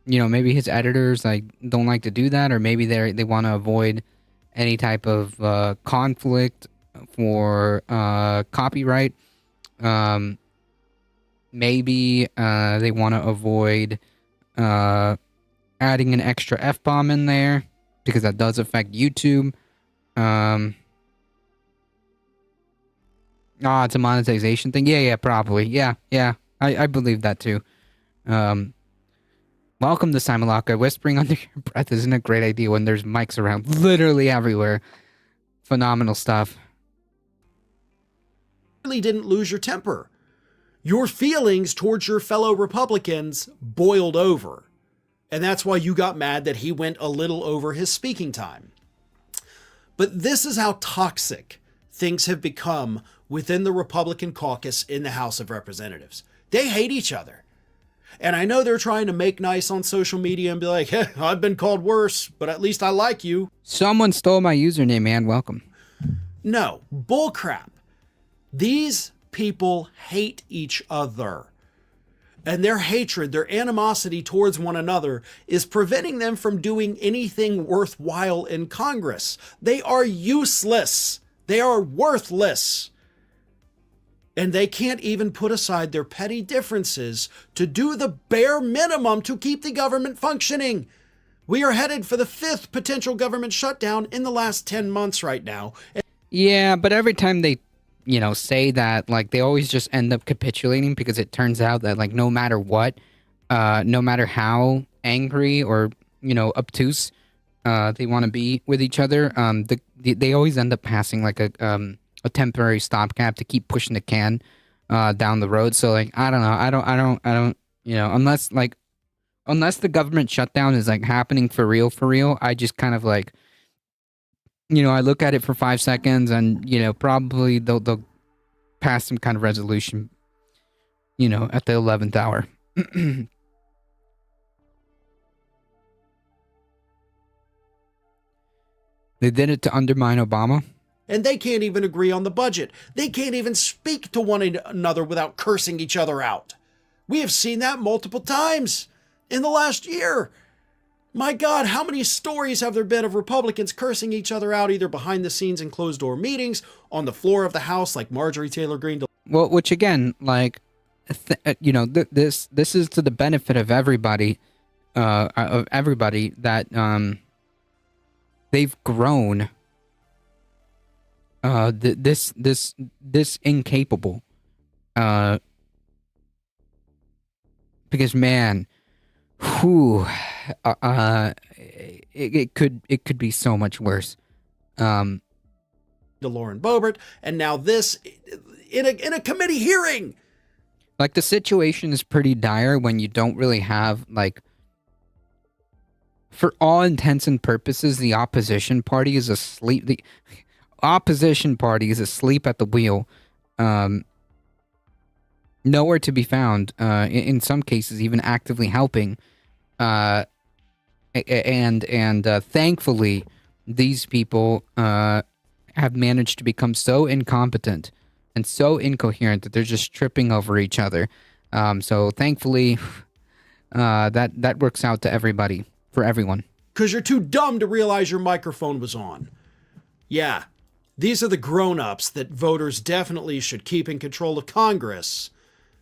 You know, maybe his editors like don't like to do that, or maybe they want to avoid any type of conflict for copyright. Maybe they want to avoid adding an extra F-bomb in there because that does affect YouTube. Oh, it's a monetization thing? Yeah, probably. Yeah. I believe that too. Welcome to Simulacra. Whispering under your breath isn't a great idea when there's mics around literally everywhere. Phenomenal stuff. Really didn't lose your temper. Your feelings towards your fellow Republicans boiled over. And that's why you got mad that he went a little over his speaking time. But this is how toxic things have become within the Republican caucus in the House of Representatives. They hate each other. And I know they're trying to make nice on social media and be like, hey, I've been called worse, but at least I like you. Someone stole my username, man. Welcome. No, bullcrap. These people hate each other. And their hatred, their animosity towards one another is preventing them from doing anything worthwhile in Congress. They are useless. They are worthless. And they can't even put aside their petty differences to do the bare minimum to keep the government functioning. We are headed for the 5th potential government shutdown in the last 10 months right now. Yeah, but every time they, say that, like, they always just end up capitulating because it turns out that, like, no matter what, no matter how angry or, obtuse they want to be with each other, they always end up passing, like, a temporary stopgap to keep pushing the can down the road. So, like, I don't know. I don't, unless the government shutdown is, like, happening for real, I just kind of, like, I look at it for 5 seconds and, probably they'll pass some kind of resolution, at the 11th hour. They did it to undermine Obama. And they can't even agree on the budget. They can't even speak to one another without cursing each other out. We have seen that multiple times in the last year. My God, how many stories have there been of Republicans cursing each other out, either behind the scenes in closed door meetings, on the floor of the House, like Marjorie Taylor Greene? Well, which again, like, this is to the benefit of everybody, that they've grown. This incapable, because man, it could be so much worse. To Lauren Boebert, and now this in a committee hearing. Like, the situation is pretty dire when you don't really have, like, for all intents and purposes, the opposition party is asleep. The opposition party is asleep at the wheel. Nowhere to be found. In some cases, even actively helping. And thankfully, these people have managed to become so incompetent and so incoherent that they're just tripping over each other. So thankfully, that works out to everybody, for everyone. Because you're too dumb to realize your microphone was on. Yeah, these are the grown-ups that voters definitely should keep in control of Congress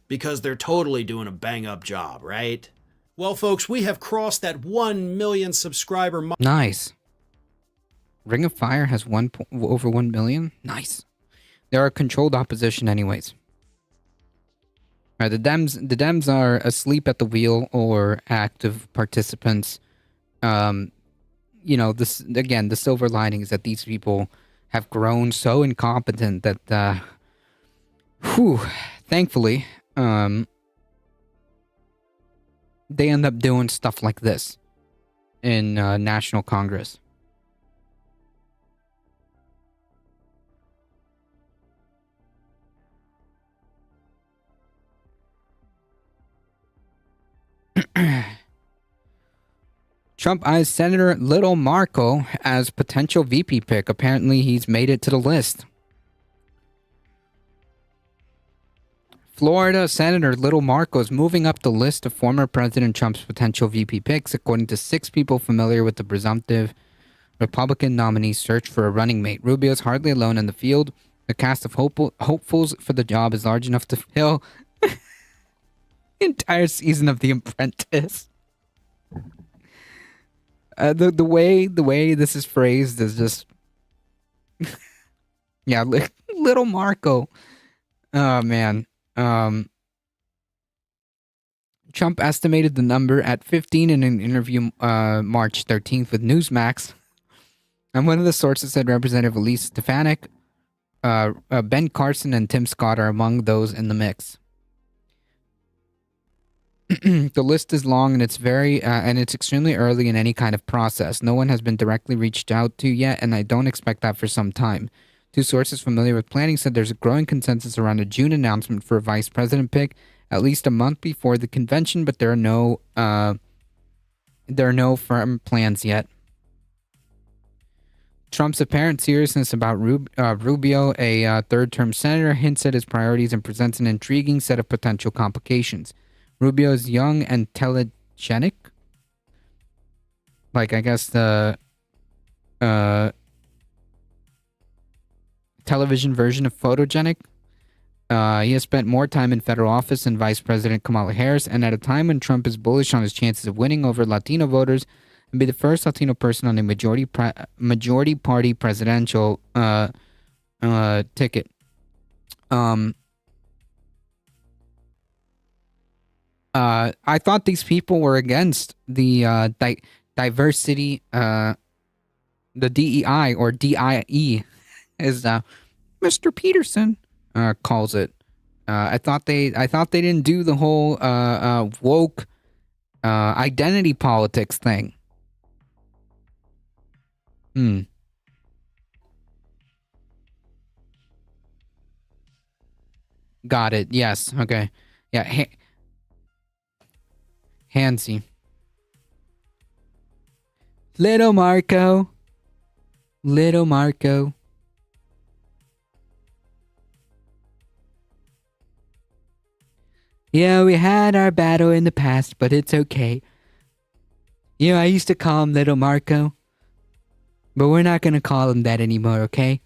because they're totally doing a bang-up job, right? Well, folks, we have crossed that 1 million subscriber mark. Nice. Ring of Fire has over 1 million? Nice. They are controlled opposition anyways. All right, the Dems are asleep at the wheel or active participants. This again, the silver lining is that these people have grown so incompetent that, thankfully, they end up doing stuff like this in National Congress. Trump eyes Senator Little Marco as potential VP pick. Apparently, he's made it to the list. Florida Senator Little Marco is moving up the list of former President Trump's potential VP picks, according to 6 people familiar with the presumptive Republican nominee's search for a running mate. Rubio is hardly alone in the field. The cast of hopefuls for the job is large enough to fill the entire season of The Apprentice. The way this is phrased is just, yeah, Little Marco Oh man. Trump estimated the number at 15 in an interview March 13th with Newsmax. And one of the sources said Representative Elise Stefanik, Ben Carson, and Tim Scott are among those in the mix. The list is long and it's extremely early in any kind of process. No one has been directly reached out to yet, and I don't expect that for some time. Two sources familiar with planning said there's a growing consensus around a June announcement for a vice president pick, at least a month before the convention, but there are no firm plans yet. Trump's apparent seriousness about Rubio, a third-term senator, hints at his priorities and presents an intriguing set of potential complications. Rubio is young and telegenic. Like, I guess the television version of photogenic. He has spent more time in federal office than Vice President Kamala Harris, and at a time when Trump is bullish on his chances of winning over Latino voters and be the first Latino person on a majority party presidential ticket. I thought these people were against the diversity, the DEI or DIE, as Mr. Peterson calls it. I thought they didn't do the whole woke identity politics thing. Got it. Yes. Okay. Yeah. Handsy. Little Marco. Little Marco. Yeah, we had our battle in the past, but it's okay. You know, I used to call him Little Marco. But we're not gonna call him that anymore, okay?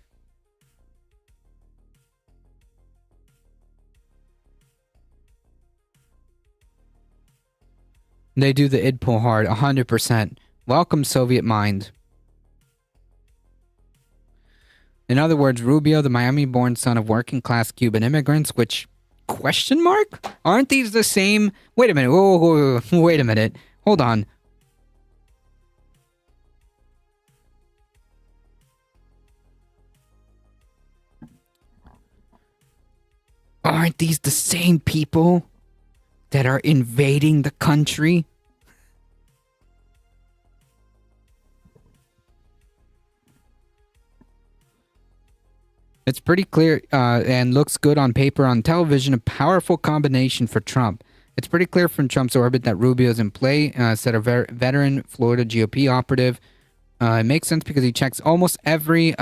They do the id pull hard, 100%. Welcome, Soviet mind. In other words, Rubio, the Miami-born son of working-class Cuban immigrants, which... Question mark? Aren't these the same... Wait a minute. Whoa, wait a minute. Hold on. Aren't these the same people that are invading the country? It's pretty clear and looks good on paper. On television, a powerful combination for Trump. It's pretty clear from Trump's orbit that Rubio's in play, said a veteran Florida GOP operative. It makes sense because he checks almost every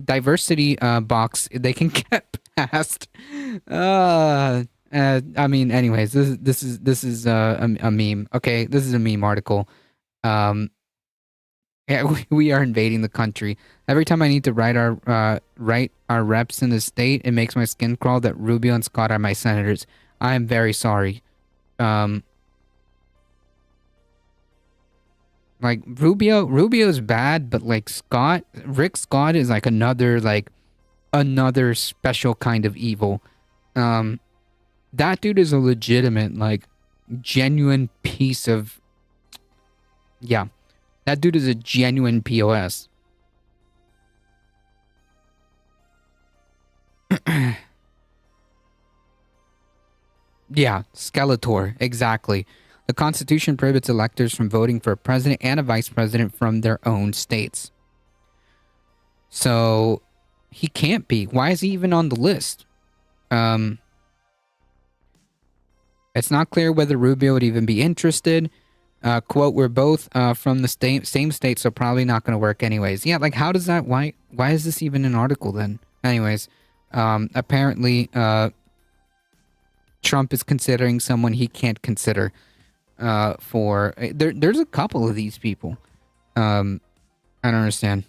diversity box they can get past. I mean, anyways, this is a meme. Okay, this is a meme article. Yeah, we are invading the country. Every time I need to write our reps in the state, it makes my skin crawl that Rubio and Scott are my senators. I am very sorry. Like Rubio's bad, but like Rick Scott is like another special kind of evil. That dude is a legitimate, like, genuine piece of... Yeah. That dude is a genuine POS. Yeah, Skeletor, exactly. The Constitution prohibits electors from voting for a president and a vice president from their own states. So, he can't be. Why is he even on the list? It's not clear whether Rubio would even be interested. Quote, we're both from the same state, so probably not going to work anyways. Yeah, like, how does that... Why is this even an article then? Anyways, apparently, Trump is considering someone he can't consider for... There's a couple of these people. I don't understand.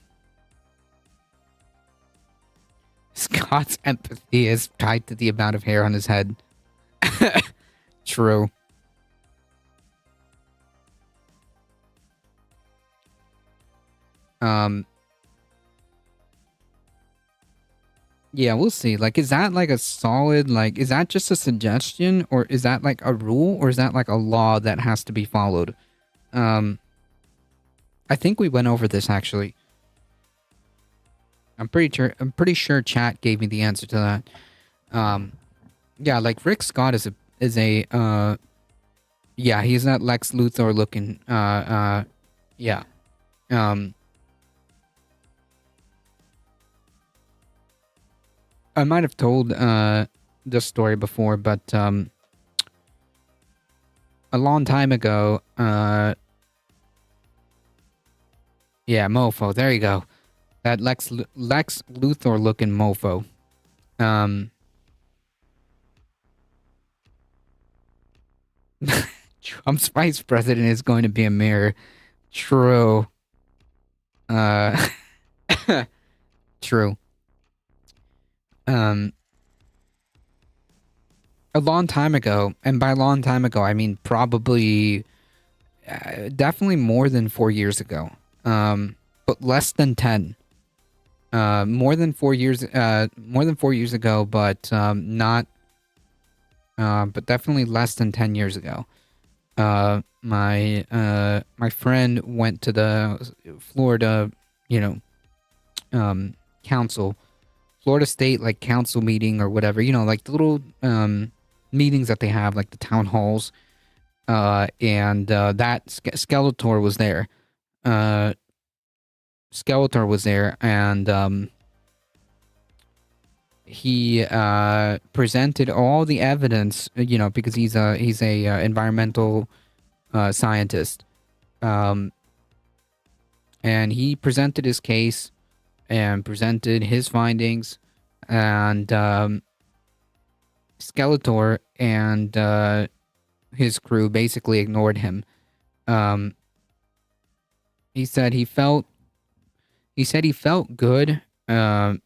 Scott's empathy is tied to the amount of hair on his head. True. Yeah, we'll see. Like, is that like a solid, like, is that just a suggestion, or is that like a rule, or is that like a law that has to be followed? I think we went over this actually. I'm pretty sure chat gave me the answer to that. Yeah, like Rick Scott is a yeah, he's not Lex Luthor looking. Yeah. I might have told this story before, but a long time ago, yeah, mofo. There you go. That Lex Luthor looking mofo. Trump's vice president is going to be a mayor. True. True. A long time ago, and by long time ago, I mean probably, definitely more than 4 years ago. But less than 10. More than 4 years ago, but not. But definitely less than 10 years ago. My friend went to the Florida, council, Florida State like council meeting or whatever, like the little meetings that they have, like the town halls, and that Skeletor was there. Skeletor was there, and he presented all the evidence, because he's a environmental scientist, and he presented his case and presented his findings, and Skeletor and his crew basically ignored him. He said he felt good to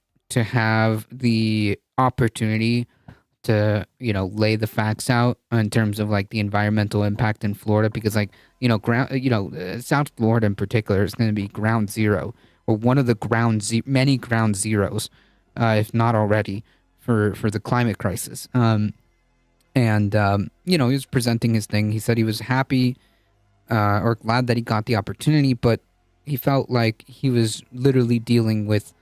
have the opportunity to, lay the facts out in terms of like the environmental impact in Florida, because like, South Florida in particular is going to be ground zero, or one of the many ground zeros, if not already, for the climate crisis. He was presenting his thing. He said he was happy or glad that he got the opportunity, but he felt like he was literally dealing with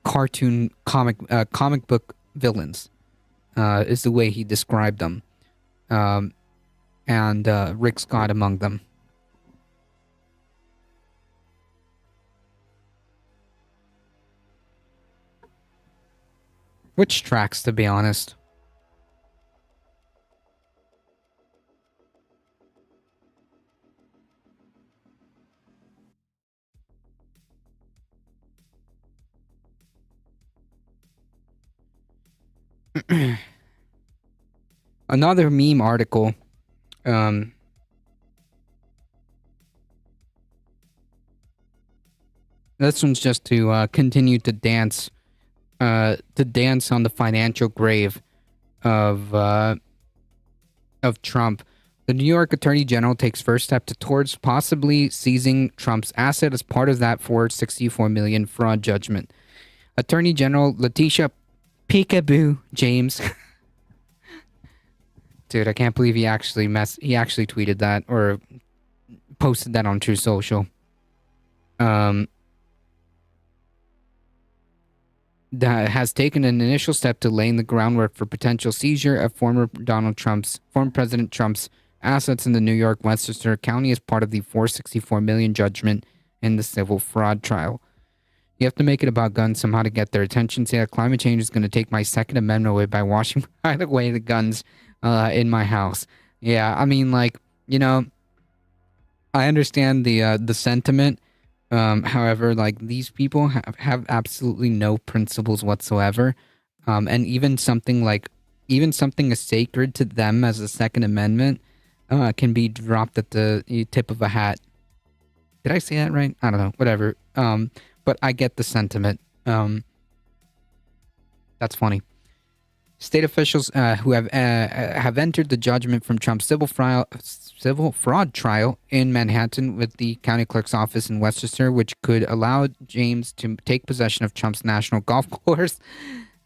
comic book villains, is the way he described them, and Rick Scott among them. Which tracks, to be honest. Another meme article. This one's just to continue to dance on the financial grave of Trump. The New York Attorney General takes first step towards possibly seizing Trump's asset as part of that $464 million fraud judgment. Attorney General Letitia Peekaboo James. Dude, I can't believe he actually tweeted that or posted that on True Social. That has taken an initial step to laying the groundwork for potential seizure of former President Trump's assets in the New York Westchester County as part of the $464 million judgment in the civil fraud trial. You have to make it about guns somehow to get their attention. Say that climate change is going to take my Second Amendment away by washing away the guns in my house. Yeah, I mean, like, I understand the sentiment. However, like, these people have absolutely no principles whatsoever. And even something as sacred to them as the Second Amendment can be dropped at the tip of a hat. Did I say that right? I don't know. Whatever. But I get the sentiment. That's funny. State officials who have entered the judgment from Trump's civil fraud trial in Manhattan with the county clerk's office in Westchester, which could allow James to take possession of Trump's national golf course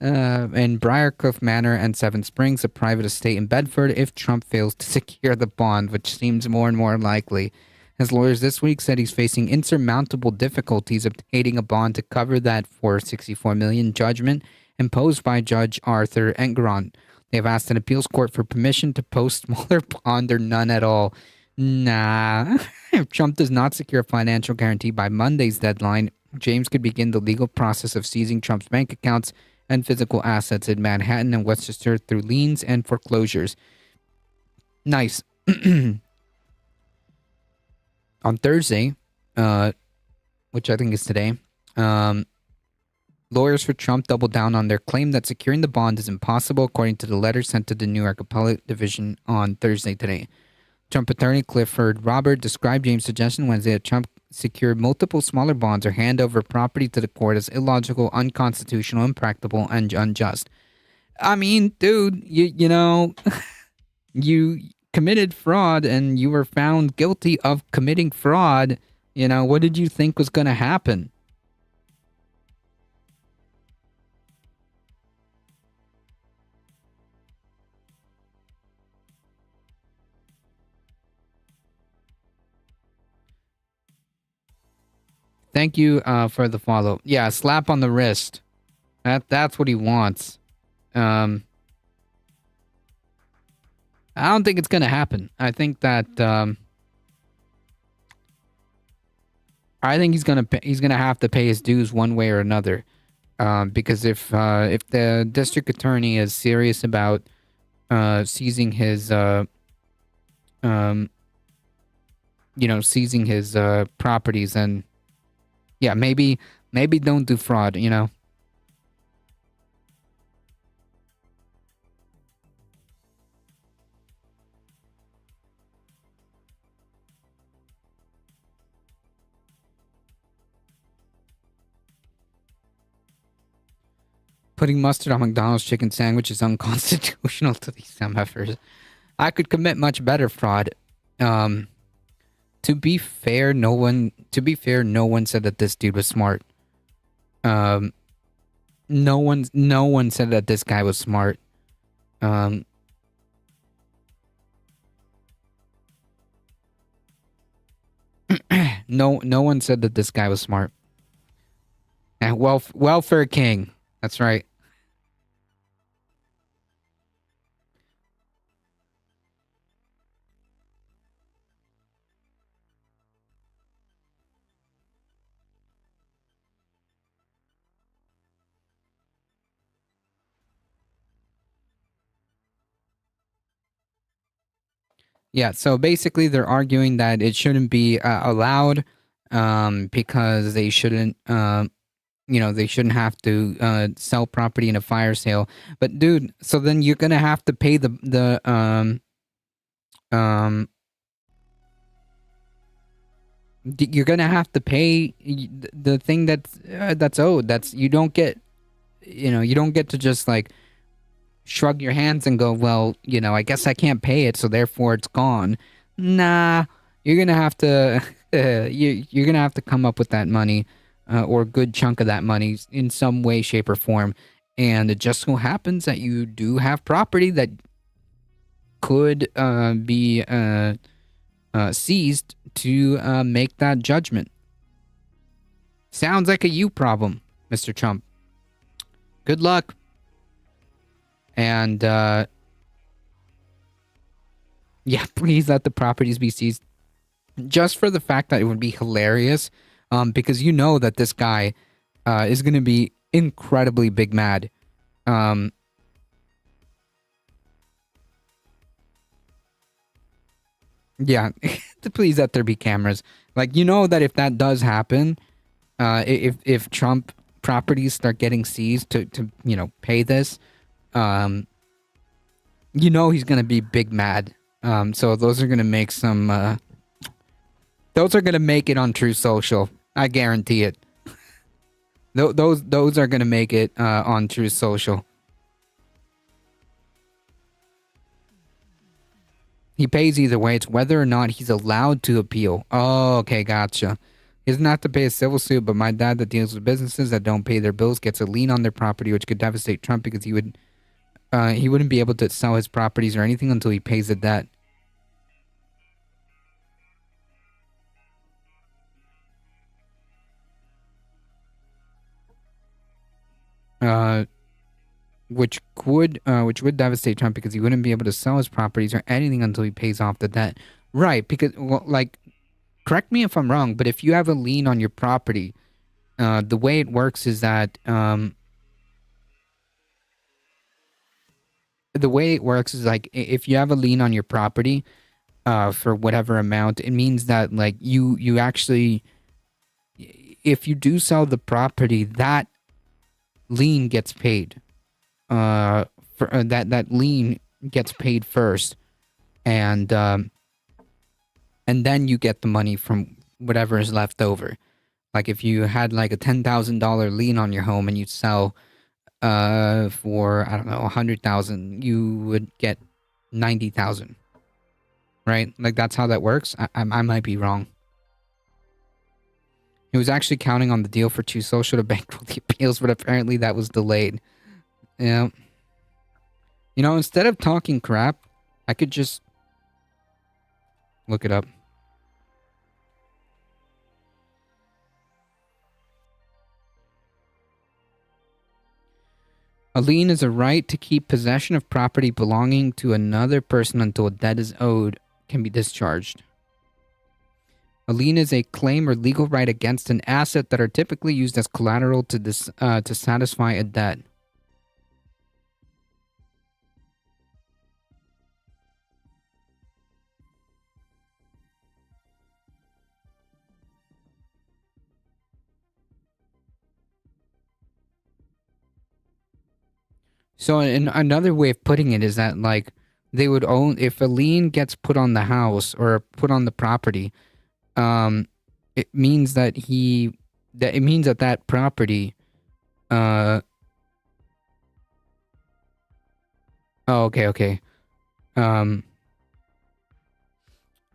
in Briarcliff Manor and Seven Springs, a private estate in Bedford, if Trump fails to secure the bond, which seems more and more likely. His lawyers this week said he's facing insurmountable difficulties obtaining a bond to cover that $464 million judgment imposed by Judge Arthur Engeron. They have asked an appeals court for permission to post smaller bond or none at all. Nah. If Trump does not secure a financial guarantee by Monday's deadline, James could begin the legal process of seizing Trump's bank accounts and physical assets in Manhattan and Westchester through liens and foreclosures. Nice. On Thursday, which I think is today, lawyers for Trump doubled down on their claim that securing the bond is impossible, according to the letter sent to the New York Appellate Division on Thursday today. Trump attorney Clifford Robert described James' suggestion Wednesday that Trump secure multiple smaller bonds or hand over property to the court as illogical, unconstitutional, impractical, and unjust. I mean, dude, you know, you committed fraud and you were found guilty of committing fraud. You know, what did you think was going to happen? Thank you for the follow. Yeah, slap on the wrist. That's what he wants. I don't think it's going to happen. I think that I think he's going to have to pay his dues one way or another. Because if the district attorney is serious about seizing his seizing his properties, and yeah, maybe don't do fraud, you know. Putting mustard on McDonald's chicken sandwich is unconstitutional to these MFers. I could commit much better fraud. To be fair, no one said that this dude was smart. No one said that this guy was smart. No one said that this guy was smart. And welfare king. That's right. Yeah, so basically they're arguing that it shouldn't be allowed because they shouldn't, they shouldn't have to sell property in a fire sale. But dude, so then you're gonna have to pay you're gonna have to pay the thing that's owed. You don't get to just like shrug your hands and go, well, I guess I can't pay it, so therefore it's gone. Nah, you're gonna have to you're gonna have to come up with that money, or a good chunk of that money in some way, shape, or form. And it just so happens that you do have property that could be seized to make that judgment. Sounds like a you problem, Mr. Trump. Good luck. And, yeah, please let the properties be seized. Just for the fact that it would be hilarious, because you know that this guy is going to be incredibly big mad. Yeah, please let there be cameras. Like, you know that if that does happen, if Trump properties start getting seized to pay this, he's gonna be big mad. So those are gonna make those are gonna make it on Truth Social. I guarantee it. Those are gonna make it on Truth Social. He pays either way. It's whether or not he's allowed to appeal. Oh, okay, gotcha. He doesn't have to pay a civil suit, but my dad that deals with businesses that don't pay their bills gets a lien on their property, which could devastate Trump because he wouldn't be able to sell his properties or anything until he pays the debt. Which would devastate Trump because he wouldn't be able to sell his properties or anything until he pays off the debt. Right, because, well, like, correct me if I'm wrong, but if you have a lien on your property, the way it works is that, like, if you have a lien on your property, for whatever amount, it means that, like, you actually, if you do sell the property, that lien gets paid. That lien gets paid first, and then you get the money from whatever is left over. Like if you had like a $10,000 lien on your home and you sell for, I don't know, 100,000, you would get 90,000. Right? Like that's how that works. I might be wrong. He was actually counting on the deal for Truth Social to bankroll the appeals, but apparently that was delayed. Yeah. You know, instead of talking crap, I could just look it up. A lien is a right to keep possession of property belonging to another person until a debt is owed, can be discharged. A lien is a claim or legal right against an asset that are typically used as collateral to satisfy a debt. So another way of putting it is that, like, they would own, if a lien gets put on the house or put on the property, it means that that property, oh, okay.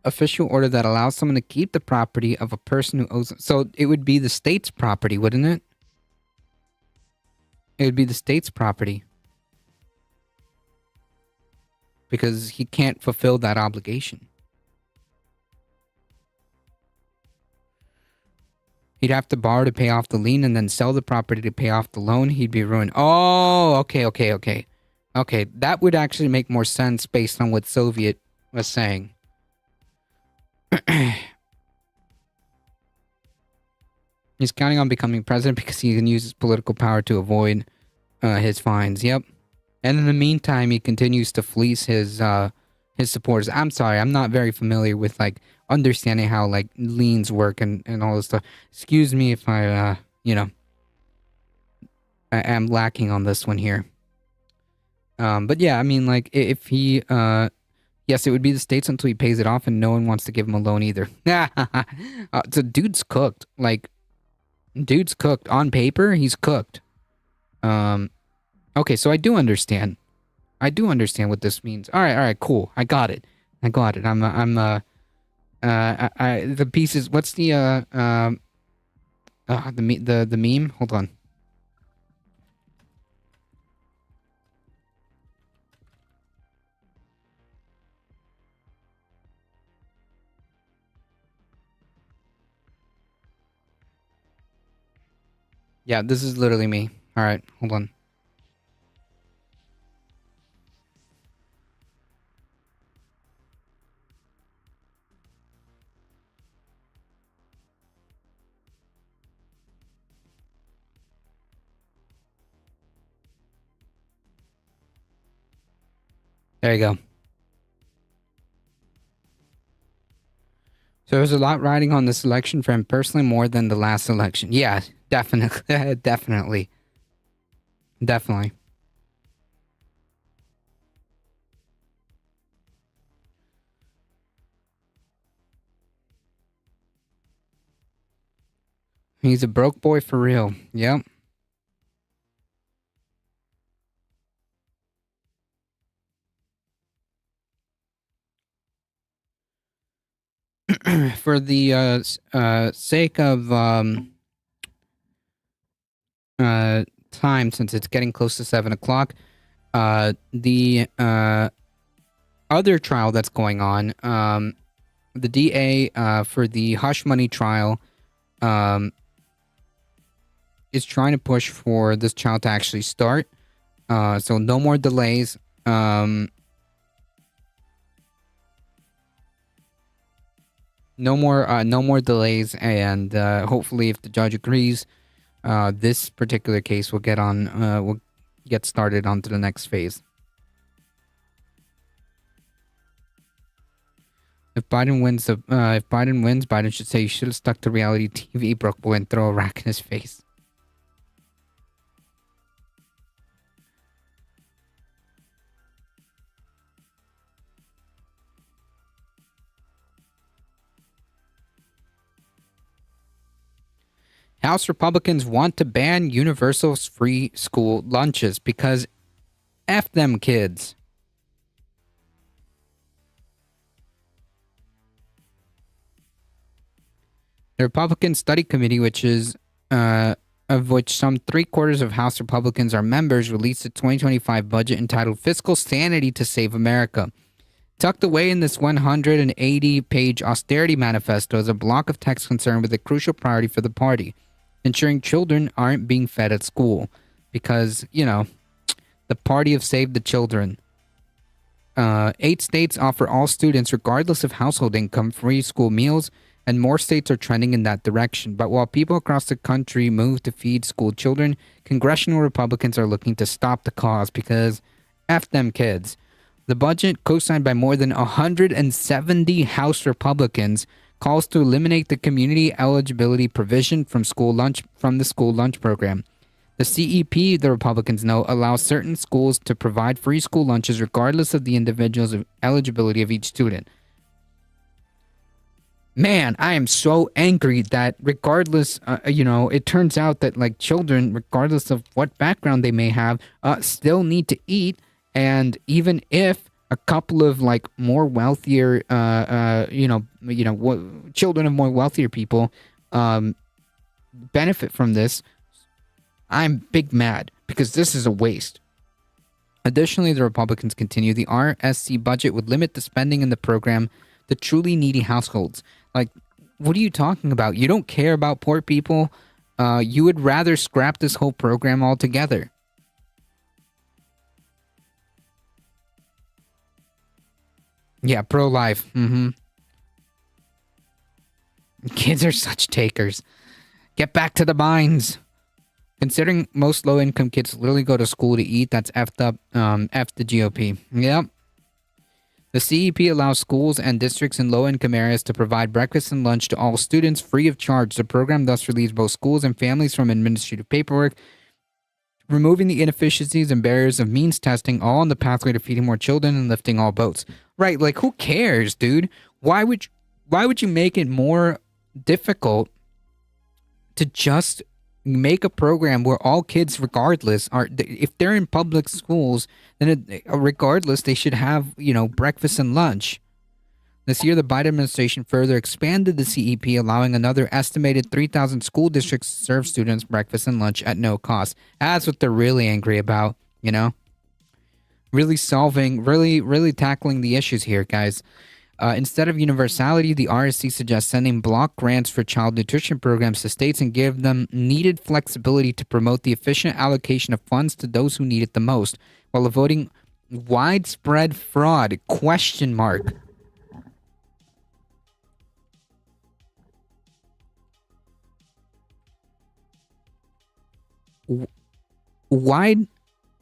Official order that allows someone to keep the property of a person who owes, so it would be the state's property, wouldn't it? It would be the state's property. Because he can't fulfill that obligation. He'd have to borrow to pay off the lien and then sell the property to pay off the loan. He'd be ruined. Oh, okay. Okay, that would actually make more sense based on what Soviet was saying. He's counting on becoming president because he can use his political power to avoid his fines. Yep. And in the meantime, he continues to fleece his supporters. I'm sorry, I'm not very familiar with, like, understanding how, like, liens work and all this stuff. Excuse me if I am lacking on this one here. But yeah, I mean, like, if he, yes, it would be the state's until he pays it off, and no one wants to give him a loan either. So dude's cooked. Like, dude's cooked. On paper, he's cooked. Okay, so I do understand. I do understand what this means. All right, cool. I got it. The pieces. What's the meme? Hold on. Yeah, this is literally me. All right, hold on. There you go. So there's a lot riding on this election for him personally, more than the last election. Yeah, definitely. Definitely. He's a broke boy for real. Yep. for the sake of time, since it's getting close to 7 o'clock, the other trial that's going on, the DA for the hush money trial is trying to push for this trial to actually start. So no more delays. No more delays, and hopefully, if the judge agrees, this particular case will get started onto the next phase. If Biden wins, Biden should say, "You should have stuck to reality TV, Brooke Boy, and throw a rack in his face." House Republicans want to ban universal free school lunches because F them kids. The Republican Study Committee, of which some 3/4 of House Republicans are members, released a 2025 budget entitled Fiscal Sanity to Save America. Tucked away in this 180-page austerity manifesto is a block of text concerned with a crucial priority for the party: ensuring children aren't being fed at school. Because, the party of Save the Children. 8 states offer all students, regardless of household income, free school meals, and more states are trending in that direction. But while people across the country move to feed school children, congressional Republicans are looking to stop the cause because F them kids. The budget, co-signed by more than 170 House Republicans, calls to eliminate the community eligibility provision from the school lunch program. The CEP, the Republicans know, allows certain schools to provide free school lunches regardless of the individual's eligibility of each student. Man, I am so angry that regardless, it turns out that children, regardless of what background they may have, still need to eat. And even if a couple of more wealthier, children of more wealthier people benefit from this, I'm big mad because this is a waste. Additionally, the Republicans continue, the RSC budget would limit the spending in the program to truly needy households. What are you talking about? You don't care about poor people? You would rather scrap this whole program altogether. Yeah, pro-life. Kids are such takers. Get back to the mines. Considering most low-income kids literally go to school to eat, that's effed up. F the GOP. Yep. The CEP allows schools and districts in low-income areas to provide breakfast and lunch to all students free of charge. The program thus relieves both schools and families from administrative paperwork, removing the inefficiencies and barriers of means testing, all on the pathway to feeding more children and lifting all boats. Right, who cares, dude? Why would you make it more difficult to just make a program where all kids, regardless, if they're in public schools, then regardless, they should have, breakfast and lunch. This year, the Biden administration further expanded the CEP, allowing another estimated 3,000 school districts to serve students breakfast and lunch at no cost. That's what they're really angry about, Really tackling the issues here, guys. Instead of universality, the RSC suggests sending block grants for child nutrition programs to states and give them needed flexibility to promote the efficient allocation of funds to those who need it the most, while avoiding widespread fraud, ?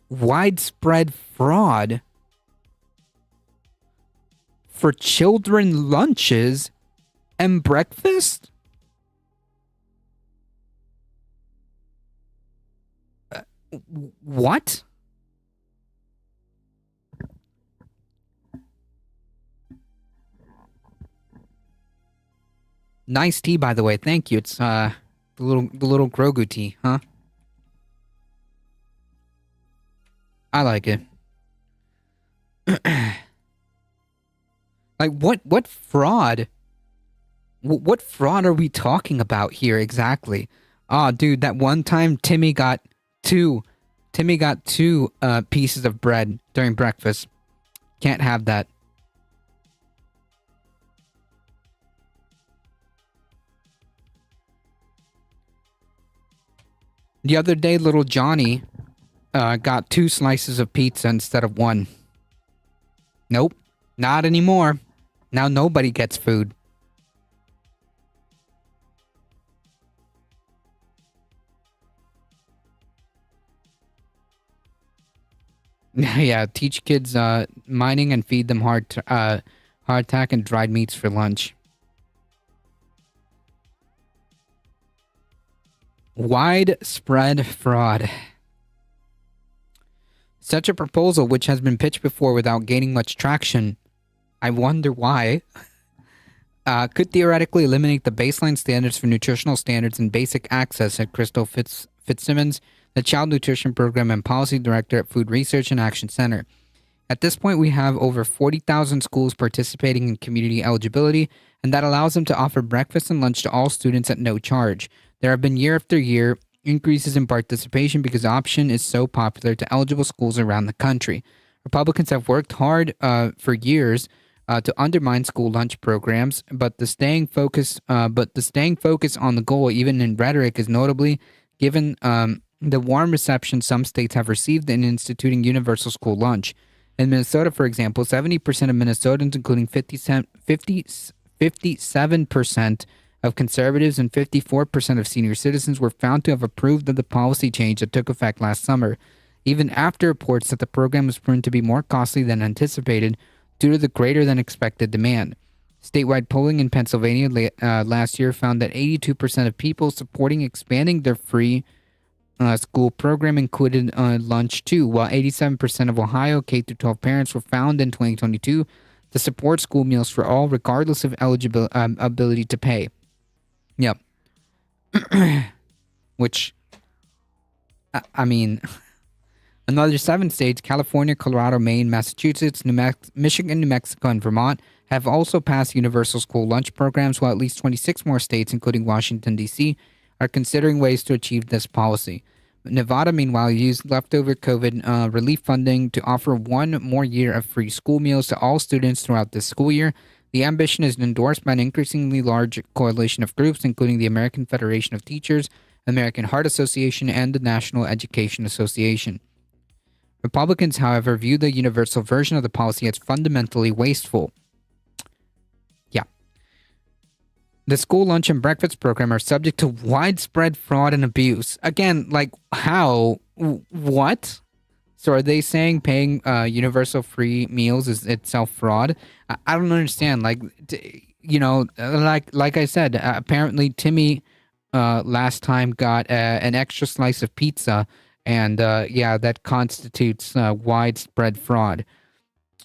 Widespread fraud for children lunches and breakfast? What? Nice tea, by the way. Thank you. It's the little Grogu tea, huh? I like it. What fraud What fraud are we talking about here exactly? Oh, dude, that one time Timmy got two pieces of bread during breakfast. Can't have that. The other day, little Johnny got 2 slices of pizza instead of 1. Nope, not anymore. Now nobody gets food. Yeah, teach kids mining and feed them hardtack and dried meats for lunch. Widespread fraud. Such a proposal, which has been pitched before without gaining much traction, I wonder why, could theoretically eliminate the baseline standards for nutritional standards and basic access, said Crystal Fitzsimmons, the Child Nutrition Program and Policy Director at Food Research and Action Center. At this point, we have over 40,000 schools participating in community eligibility, and that allows them to offer breakfast and lunch to all students at no charge. There have been year after year increases in participation because the option is so popular to eligible schools around the country. Republicans have worked hard for years to undermine school lunch programs, but the staying focus on the goal, even in rhetoric, is notably given the warm reception some states have received in instituting universal school lunch. In Minnesota, for example, 70% of Minnesotans, including 57% of conservatives and 54% of senior citizens, were found to have approved of the policy change that took effect last summer, even after reports that the program was proven to be more costly than anticipated due to the greater than expected demand. Statewide polling in Pennsylvania last year found that 82% of people supporting expanding their free school program included lunch too, while 87% of Ohio K-12 parents were found in 2022 to support school meals for all, regardless of ability to pay. Yep. Which, I mean, another 7 states, California, Colorado, Maine, Massachusetts, Michigan, New Mexico, and Vermont, have also passed universal school lunch programs, while at least 26 more states, including Washington, D.C., are considering ways to achieve this policy. Nevada, meanwhile, used leftover COVID relief funding to offer 1 more year of free school meals to all students throughout this school year. The ambition is endorsed by an increasingly large coalition of groups, including the American Federation of Teachers, American Heart Association, and the National Education Association. Republicans, however, view the universal version of the policy as fundamentally wasteful. Yeah. The school lunch and breakfast program are subject to widespread fraud and abuse. Again, like, how? What? So are they saying paying universal free meals is itself fraud? I don't understand. Like, you know, like I said, apparently Timmy last time got an extra slice of pizza, and yeah, that constitutes widespread fraud.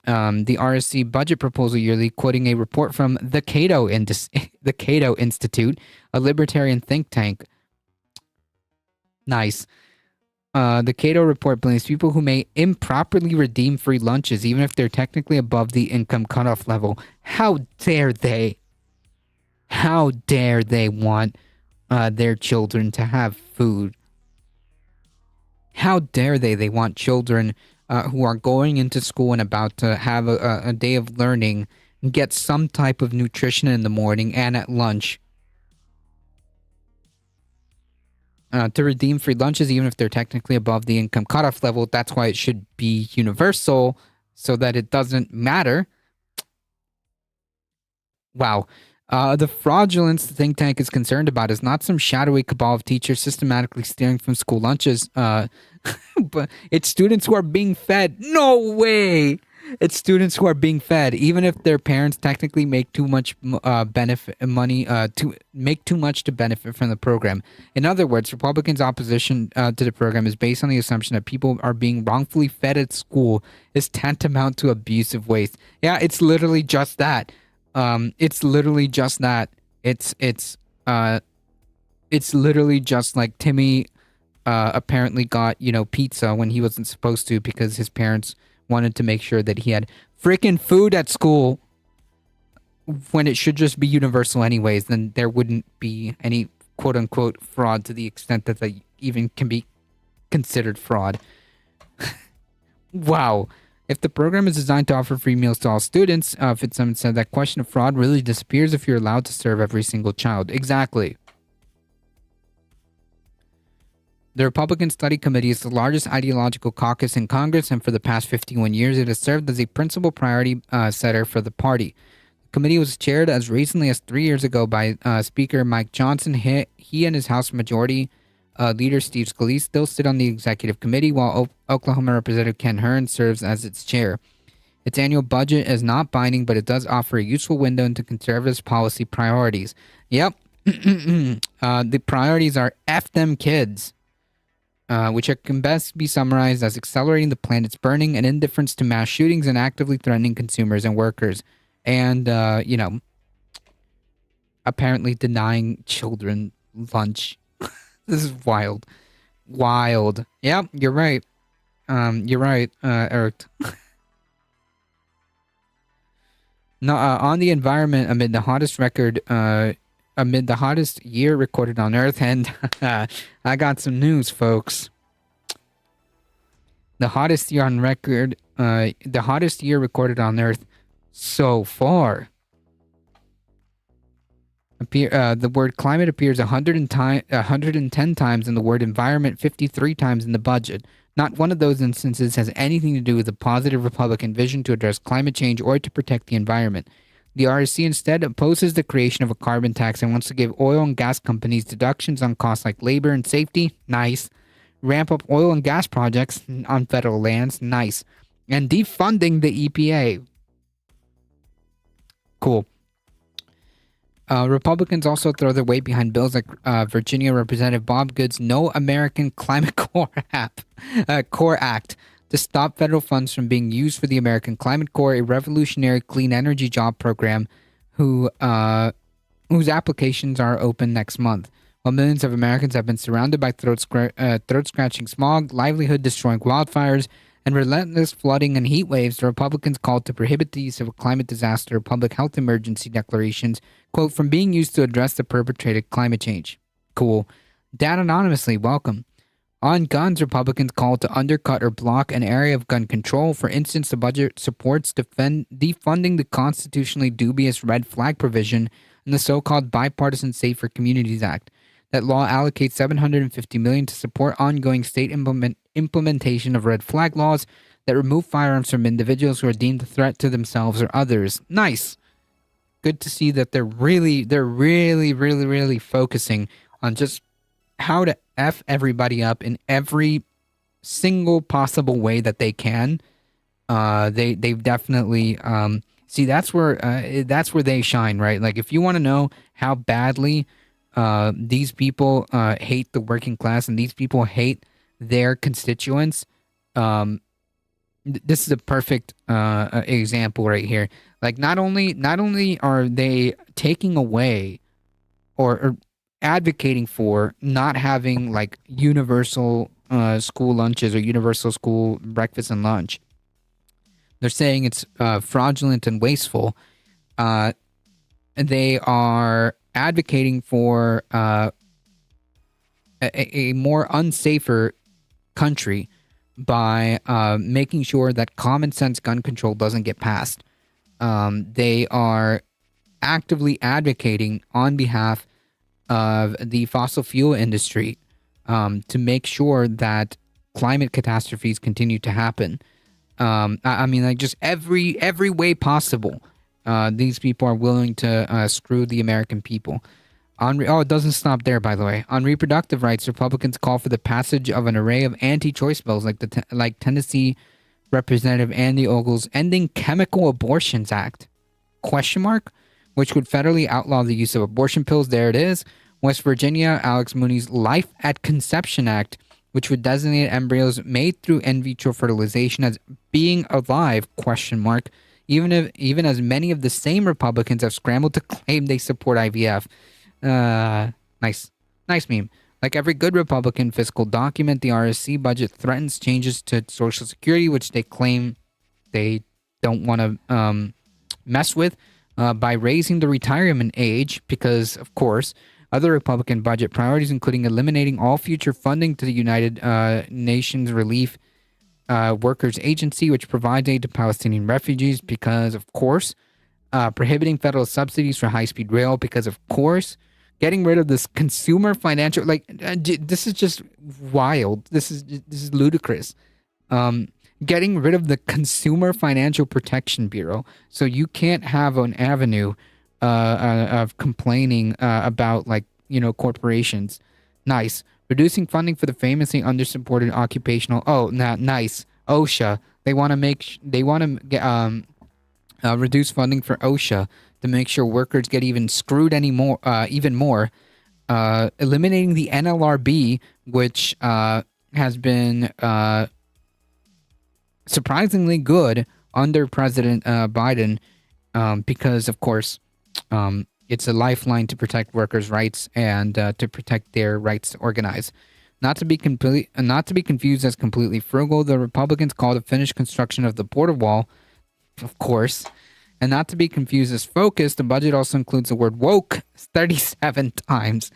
The RSC budget proposal yearly, quoting a report from the Cato Institute, a libertarian think tank. Nice. The Cato report blames people who may improperly redeem free lunches, even if they're technically above the income cutoff level. How dare they? How dare they want their children to have food? How dare they want children who are going into school and about to have a day of learning get some type of nutrition in the morning and at lunch? To redeem free lunches, even if they're technically above the income cutoff level. That's why it should be universal, so that it doesn't matter. Wow. The fraudulence the think tank is concerned about is not some shadowy cabal of teachers systematically stealing from school lunches, but it's students who are being fed. No way! It's students who are being fed, even if their parents technically make too much to benefit from the program. In other words, Republicans' opposition to the program is based on the assumption that people are being wrongfully fed at school is tantamount to abusive waste. Yeah, it's literally just that. It's literally just that. It's literally just like Timmy apparently got, pizza when he wasn't supposed to because his parents wanted to make sure that he had freaking food at school. when it should just be universal anyways, then there wouldn't be any quote-unquote fraud to the extent that they even can be considered fraud. Wow. If the program is designed to offer free meals to all students, Fitzsimmons said that question of fraud really disappears if you're allowed to serve every single child. Exactly. The Republican Study Committee is the largest ideological caucus in Congress, and for the past 51 years, it has served as a principal priority setter for the party. The committee was chaired as recently as 3 years ago by Speaker Mike Johnson. He and his House Majority Leader Steve Scalise still sit on the executive committee, while Oklahoma Representative Ken Hearn serves as its chair. Its annual budget is not binding, but it does offer a useful window into conservative policy priorities. Yep. The priorities are F them kids, which can best be summarized as accelerating the planet's burning and indifference to mass shootings and actively threatening consumers and workers. And, apparently denying children lunch. This is wild. Wild. Yep, you're right. You're right, Eric. No, on the environment amid the hottest year recorded on Earth, and I got some news, folks. The hottest year on record, the hottest year recorded on Earth so far. The word climate appears 110 times in the word environment, 53 times in the budget. Not one of those instances has anything to do with a positive Republican vision to address climate change or to protect the environment. The RSC instead opposes the creation of a carbon tax and wants to give oil and gas companies deductions on costs like labor and safety. Nice. Ramp up oil and gas projects on federal lands. Nice. And defunding the EPA. Cool. Republicans also throw their weight behind bills like Virginia Representative Bob Good's No American Climate Corps Act to stop federal funds from being used for the American Climate Corps, a revolutionary clean energy job program whose applications are open next month. While millions of Americans have been surrounded by throat-scratching smog, livelihood-destroying wildfires, and relentless flooding and heat waves, the Republicans called to prohibit the use of climate disaster or public health emergency declarations, quote, from being used to address the perpetrated climate change. Cool. Dan Anonymously, welcome. On guns, Republicans called to undercut or block an area of gun control. For instance, the budget supports defunding the constitutionally dubious red flag provision in the so-called Bipartisan Safer Communities Act. That law allocates $750 million to support ongoing state implementation of red flag laws that remove firearms from individuals who are deemed a threat to themselves or others. Nice. Good to see that they're really focusing on just how to F everybody up in every single possible way that they can. They've definitely see that's where they shine, right? Like if you want to know how badly these people hate the working class and these people hate their constituents, this is a perfect example right here. Like not only are they taking away or advocating for not having like universal school lunches or universal school breakfast and lunch, they're saying it's fraudulent and wasteful. They are advocating for a more unsafer country by making sure that common sense gun control doesn't get passed. They are actively advocating on behalf of the fossil fuel industry to make sure that climate catastrophes continue to happen. I mean, like just every way possible. These people are willing to screw the American people. It doesn't stop there, by the way. On reproductive rights, Republicans call for the passage of an array of anti-choice bills like Tennessee Representative Andy Ogle's Ending Chemical Abortions Act, which would federally outlaw the use of abortion pills. There it is. West Virginia, Alex Mooney's Life at Conception Act, which would designate embryos made through in vitro fertilization as being alive, even as many of the same Republicans have scrambled to claim they support IVF. Nice meme. Like every good Republican fiscal document, the RSC budget threatens changes to Social Security, which they claim they don't want to mess with. by raising the retirement age because, of course, other Republican budget priorities, including eliminating all future funding to the United Nations Relief Workers Agency, which provides aid to Palestinian refugees, because, of course, prohibiting federal subsidies for high-speed rail, because, of course, getting rid of this consumer financial, this is just wild. This is ludicrous. Getting rid of the Consumer Financial Protection Bureau, so you can't have an avenue of complaining about corporations. Nice. Reducing funding for the famously undersupported occupational. Oh, nice. OSHA. They want to reduce funding for OSHA to make sure workers get even screwed even more. Eliminating the NLRB, which has been surprisingly good under President Biden, because, of course, it's a lifeline to protect workers' rights and to protect their rights to organize. Not to be confused as completely frugal, the Republicans call the finished construction of the border wall, of course, and not to be confused as focused. The budget also includes the word woke 37 times.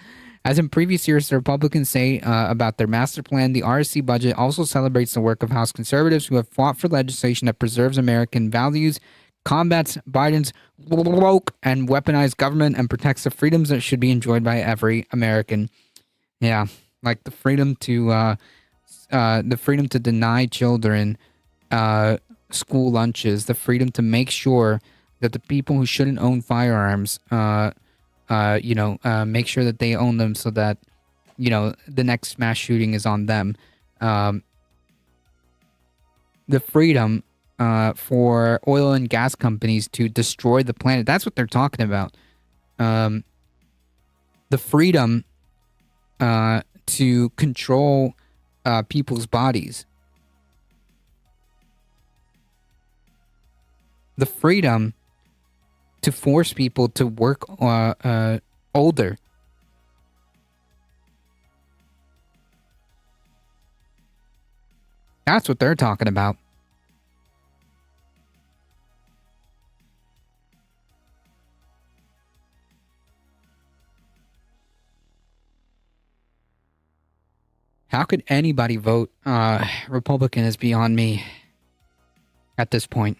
As in previous years, the Republicans say about their master plan, the RSC budget also celebrates the work of House conservatives who have fought for legislation that preserves American values, combats Biden's woke and weaponized government, and protects the freedoms that should be enjoyed by every American. Yeah, like the freedom to deny children school lunches, the freedom to make sure that the people who shouldn't own firearms make sure that they own them so that, the next mass shooting is on them. The freedom for oil and gas companies to destroy the planet. That's what they're talking about. The freedom to control people's bodies. The freedom to force people to work older. That's what they're talking about. How could anybody vote Republican is beyond me at this point.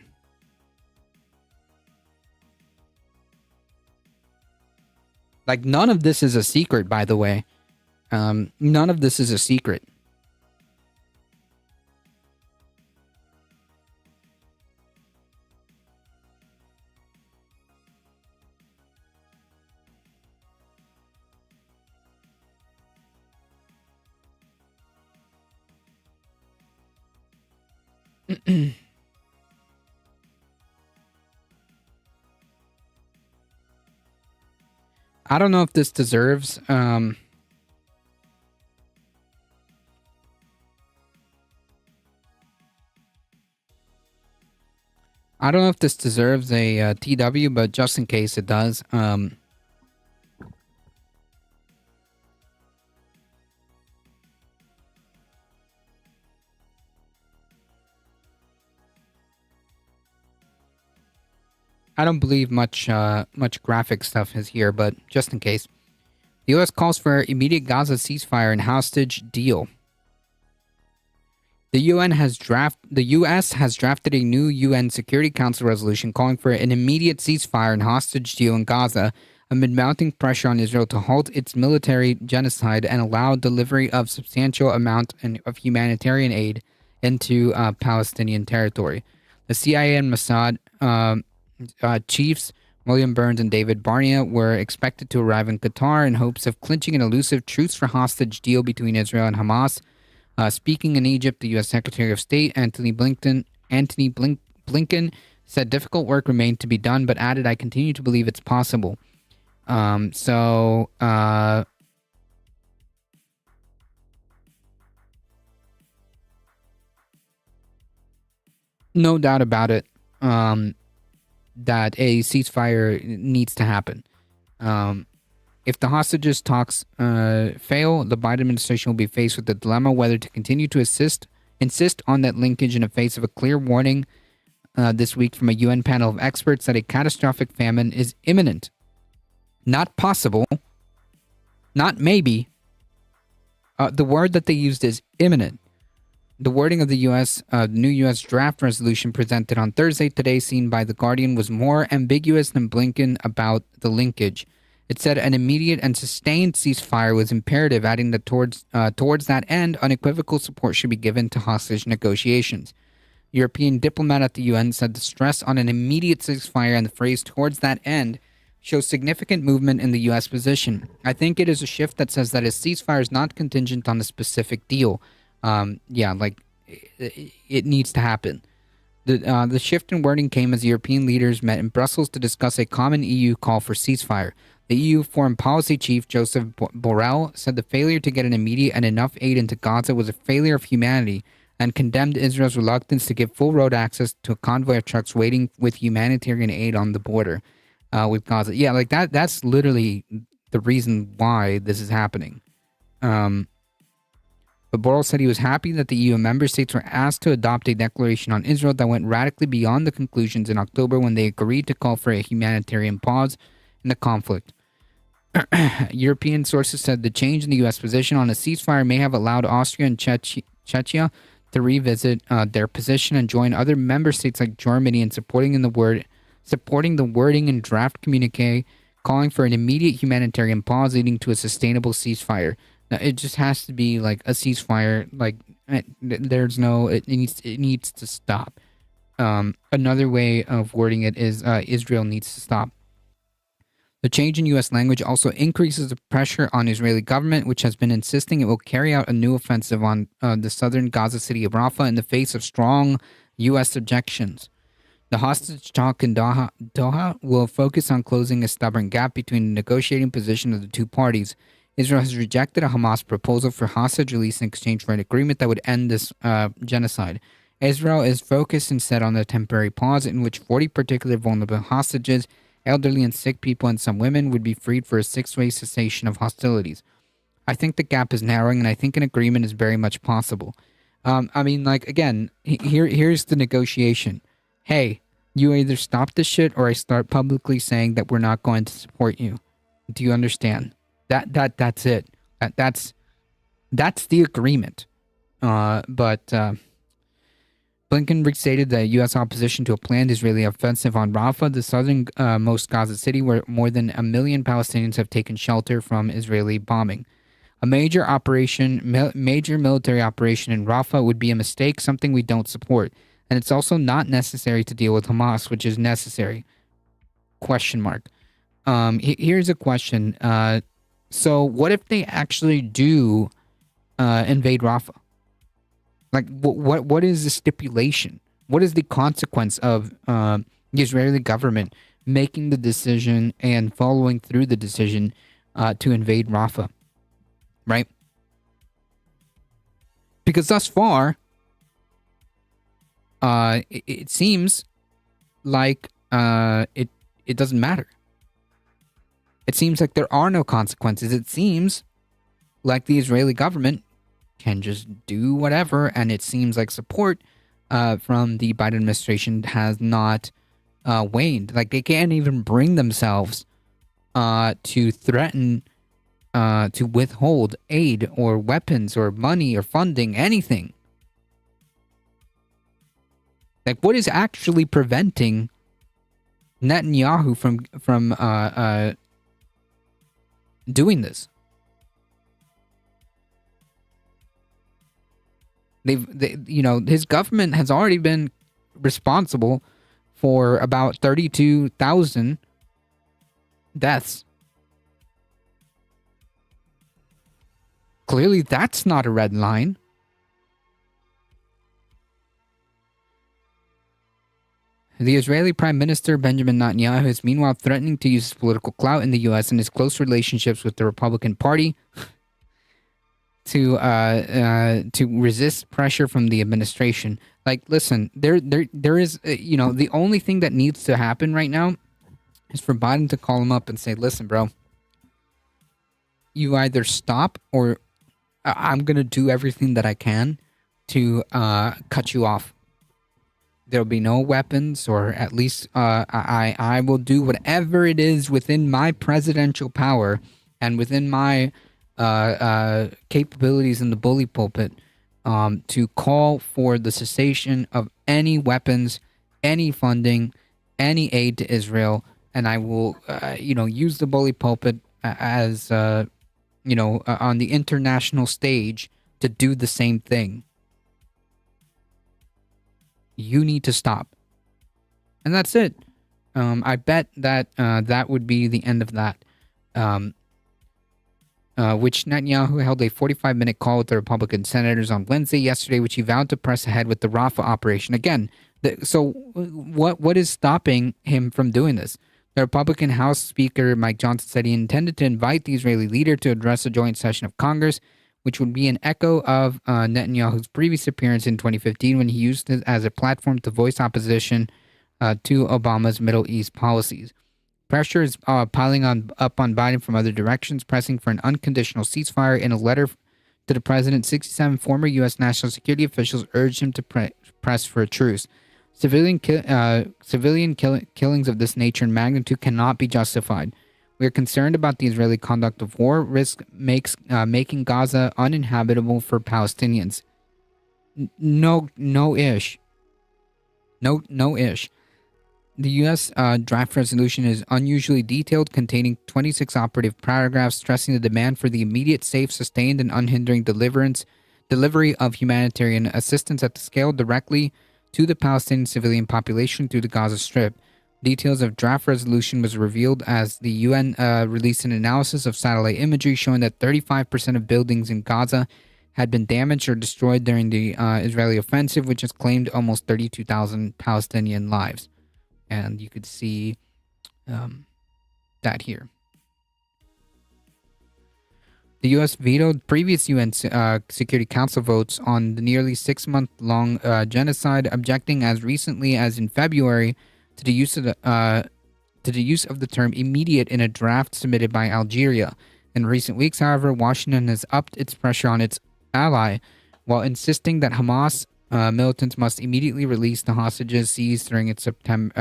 Like, none of this is a secret, by the way. None of this is a secret. I don't know if this deserves I don't know if this deserves a TW, but just in case it does, I don't believe much graphic stuff is here, but just in case. The U.S. calls for immediate Gaza ceasefire and hostage deal. The U.S. has drafted a new UN Security Council resolution calling for an immediate ceasefire and hostage deal in Gaza amid mounting pressure on Israel to halt its military genocide and allow delivery of substantial amount of humanitarian aid into Palestinian territory. The CIA and Mossad chiefs William Burns and David Barnea were expected to arrive in Qatar in hopes of clinching an elusive truce for hostage deal between Israel and Hamas. Speaking in Egypt, the U.S. Secretary of State Antony Blinken said difficult work remained to be done, but added, "I continue to believe it's possible." No doubt about it. That a ceasefire needs to happen. If the hostages talks fail, the Biden administration will be faced with the dilemma whether to continue to insist on that linkage in the face of a clear warning this week from a UN panel of experts that a catastrophic famine is imminent. Not possible. Not maybe. The word that they used is imminent. The wording of the new U.S. draft resolution presented on Thursday, today seen by The Guardian, was more ambiguous than Blinken about the linkage. It said an immediate and sustained ceasefire was imperative, adding that towards that end, unequivocal support should be given to hostage negotiations. European diplomat at the UN said the stress on an immediate ceasefire and the phrase "towards that end" shows significant movement in the U.S. position. I think it is a shift that says that a ceasefire is not contingent on a specific deal. It needs to happen. The shift in wording came as European leaders met in Brussels to discuss a common EU call for ceasefire. The EU Foreign Policy Chief, Joseph Borrell, said the failure to get an immediate and enough aid into Gaza was a failure of humanity and condemned Israel's reluctance to give full road access to a convoy of trucks waiting with humanitarian aid on the border with Gaza. Yeah, like that's literally the reason why this is happening. But Borrell said he was happy that the EU member states were asked to adopt a declaration on Israel that went radically beyond the conclusions in October when they agreed to call for a humanitarian pause in the conflict. European sources said the change in the U.S. position on a ceasefire may have allowed Austria and Czechia to revisit their position and join other member states like Germany in supporting the wording in draft communique, calling for an immediate humanitarian pause leading to a sustainable ceasefire. It just has to be like a ceasefire. Like there's no. It needs to stop. Another way of wording it is Israel needs to stop. The change in U.S. language also increases the pressure on Israeli government, which has been insisting it will carry out a new offensive on the southern Gaza city of Rafah in the face of strong U.S. objections. The hostage talk in Doha will focus on closing a stubborn gap between the negotiating position of the two parties. Israel has rejected a Hamas proposal for hostage release in exchange for an agreement that would end this genocide. Israel is focused instead on a temporary pause in which 40 particularly vulnerable hostages, elderly and sick people, and some women would be freed for a 6-way cessation of hostilities. I think the gap is narrowing, and I think an agreement is very much possible. Here's the negotiation. Hey, you either stop this shit or I start publicly saying that we're not going to support you. Do you understand? That's it. That's the agreement. But Blinken restated the U.S. opposition to a planned Israeli offensive on Rafah, the southernmost Gaza city, where more than 1 million Palestinians have taken shelter from Israeli bombing. A major military operation in Rafah would be a mistake, something we don't support. And it's also not necessary to deal with Hamas, which is necessary. ? Here's a question. So what if they actually do invade Rafah? Like, what is the stipulation? What is the consequence of the Israeli government making the decision and following through the decision to invade Rafah? Right? Because thus far, it seems like it doesn't matter. It seems like there are no consequences. It seems like the Israeli government can just do whatever, and it seems like support from the Biden administration has not waned. Like, they can't even bring themselves to threaten to withhold aid or weapons or money or funding, anything. Like, what is actually preventing Netanyahu from doing this? His government has already been responsible for about 32,000 deaths. Clearly, that's not a red line. The Israeli Prime Minister Benjamin Netanyahu is meanwhile threatening to use his political clout in the U.S. and his close relationships with the Republican Party to resist pressure from the administration. Like, listen, there is, the only thing that needs to happen right now is for Biden to call him up and say, listen, bro, you either stop or I'm going to do everything that I can to cut you off. There'll be no weapons, or at least I will do whatever it is within my presidential power and within my capabilities in the bully pulpit to call for the cessation of any weapons, any funding, any aid to Israel, and I will, use the bully pulpit as, on the international stage to do the same thing. You need to stop. And that's it. I bet that that would be the end of that. Which Netanyahu held a 45-minute call with the Republican senators on Wednesday yesterday, which he vowed to press ahead with the Rafah operation. Again, so what is stopping him from doing this? The Republican House Speaker Mike Johnson said he intended to invite the Israeli leader to address a joint session of Congress, which would be an echo of Netanyahu's previous appearance in 2015 when he used it as a platform to voice opposition to Obama's Middle East policies. Pressure is piling up on Biden from other directions, pressing for an unconditional ceasefire. In a letter to the president, 67 former U.S. national security officials urged him to press for a truce. Civilian killings of this nature and magnitude cannot be justified. We are concerned about the Israeli conduct of war. Risk making Gaza uninhabitable for Palestinians. No ish. The U.S. Draft resolution is unusually detailed, containing 26 operative paragraphs stressing the demand for the immediate, safe, sustained, and unhindering delivery of humanitarian assistance at the scale directly to the Palestinian civilian population through the Gaza Strip. Details of draft resolution was revealed as the UN released an analysis of satellite imagery showing that 35% of buildings in Gaza had been damaged or destroyed during the Israeli offensive, which has claimed almost 32,000 Palestinian lives. And you could see that here. The U.S. vetoed previous UN Security Council votes on the nearly 6-month-long genocide, objecting as recently as in February to the use of the term "immediate" in a draft submitted by Algeria. In recent weeks, however, Washington has upped its pressure on its ally, while insisting that Hamas militants must immediately release the hostages seized during its 7th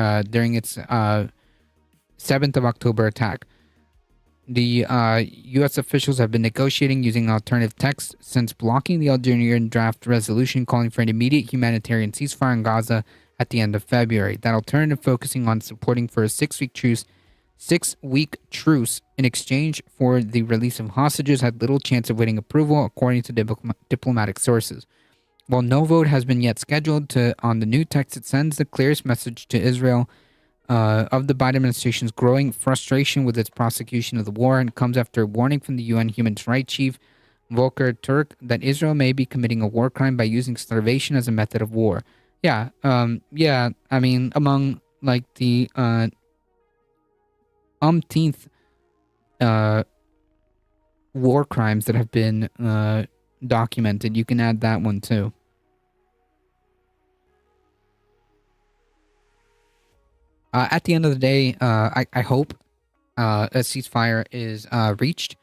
of October attack. The U.S. officials have been negotiating using alternative text since blocking the Algerian draft resolution calling for an immediate humanitarian ceasefire in Gaza at the end of February. That alternative, focusing on supporting for a 6-week truce in exchange for the release of hostages, had little chance of winning approval, according to diplomatic sources. While no vote has been yet scheduled on the new text, it sends the clearest message to Israel of the Biden administration's growing frustration with its prosecution of the war, and comes after a warning from the UN Human Rights Chief Volker Turk that Israel may be committing a war crime by using starvation as a method of war. Among like the umpteenth war crimes that have been documented, you can add that one too. At the end of the day, I hope a ceasefire is reached,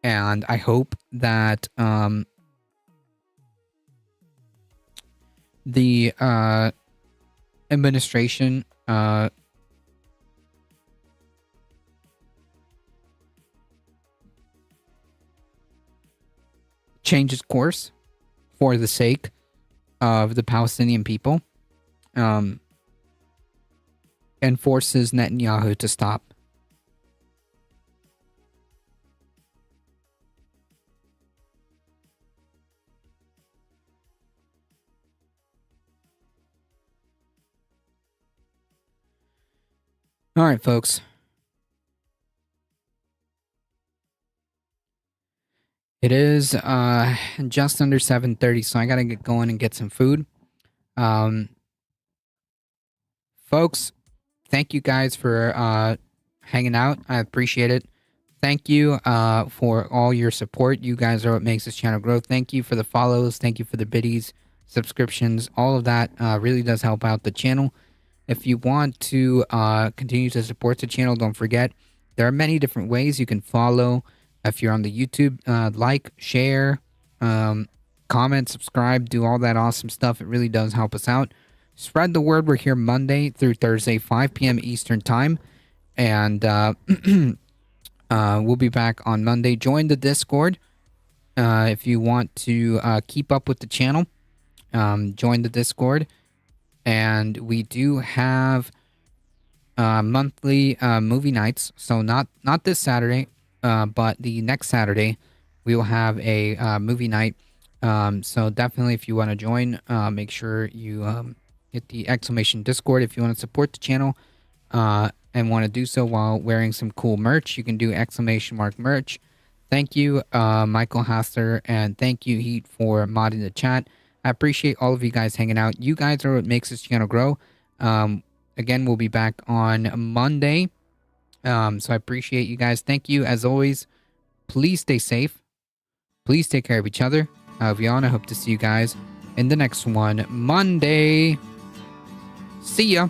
and I hope that the administration changes course for the sake of the Palestinian people. And forces Netanyahu to stop. All right, folks. It is just under 7:30, so I gotta get going and get some food. Folks, thank you guys for hanging out. I appreciate it. Thank you for all your support. You guys are what makes this channel grow. Thank you for the follows. Thank you for the biddies, subscriptions. All of that really does help out the channel. If you want to continue to support the channel, don't forget, there are many different ways you can follow. If you're on the YouTube, like, share, comment, subscribe, do all that awesome stuff. It really does help us out. Spread the word. We're here Monday through Thursday, 5 p.m. Eastern Time. And we'll be back on Monday. Join the Discord if you want to keep up with the channel. Join the Discord. And we do have monthly movie nights. So not this Saturday, but the next Saturday, we will have a movie night. So definitely, if you want to join, make sure you hit the exclamation Discord. If you want to support the channel and want to do so while wearing some cool merch, you can do exclamation mark merch. Thank you, Michael Hassler, and thank you, Heat, for modding the chat. I appreciate all of you guys hanging out. You guys are what makes this channel grow. Again, we'll be back on Monday. So I appreciate you guys. Thank you, as always. Please stay safe. Please take care of each other. Viana, I hope to see you guys in the next one Monday. See ya.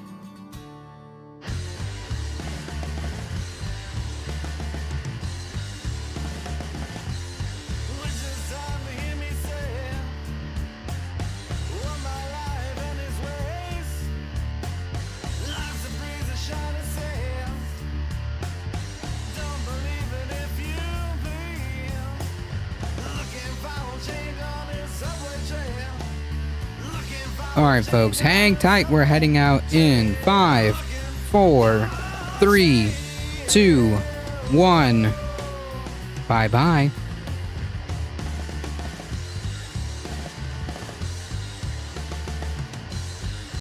Alright, folks, hang tight. We're heading out in 5, 4, 3, 2, 1. Bye-bye.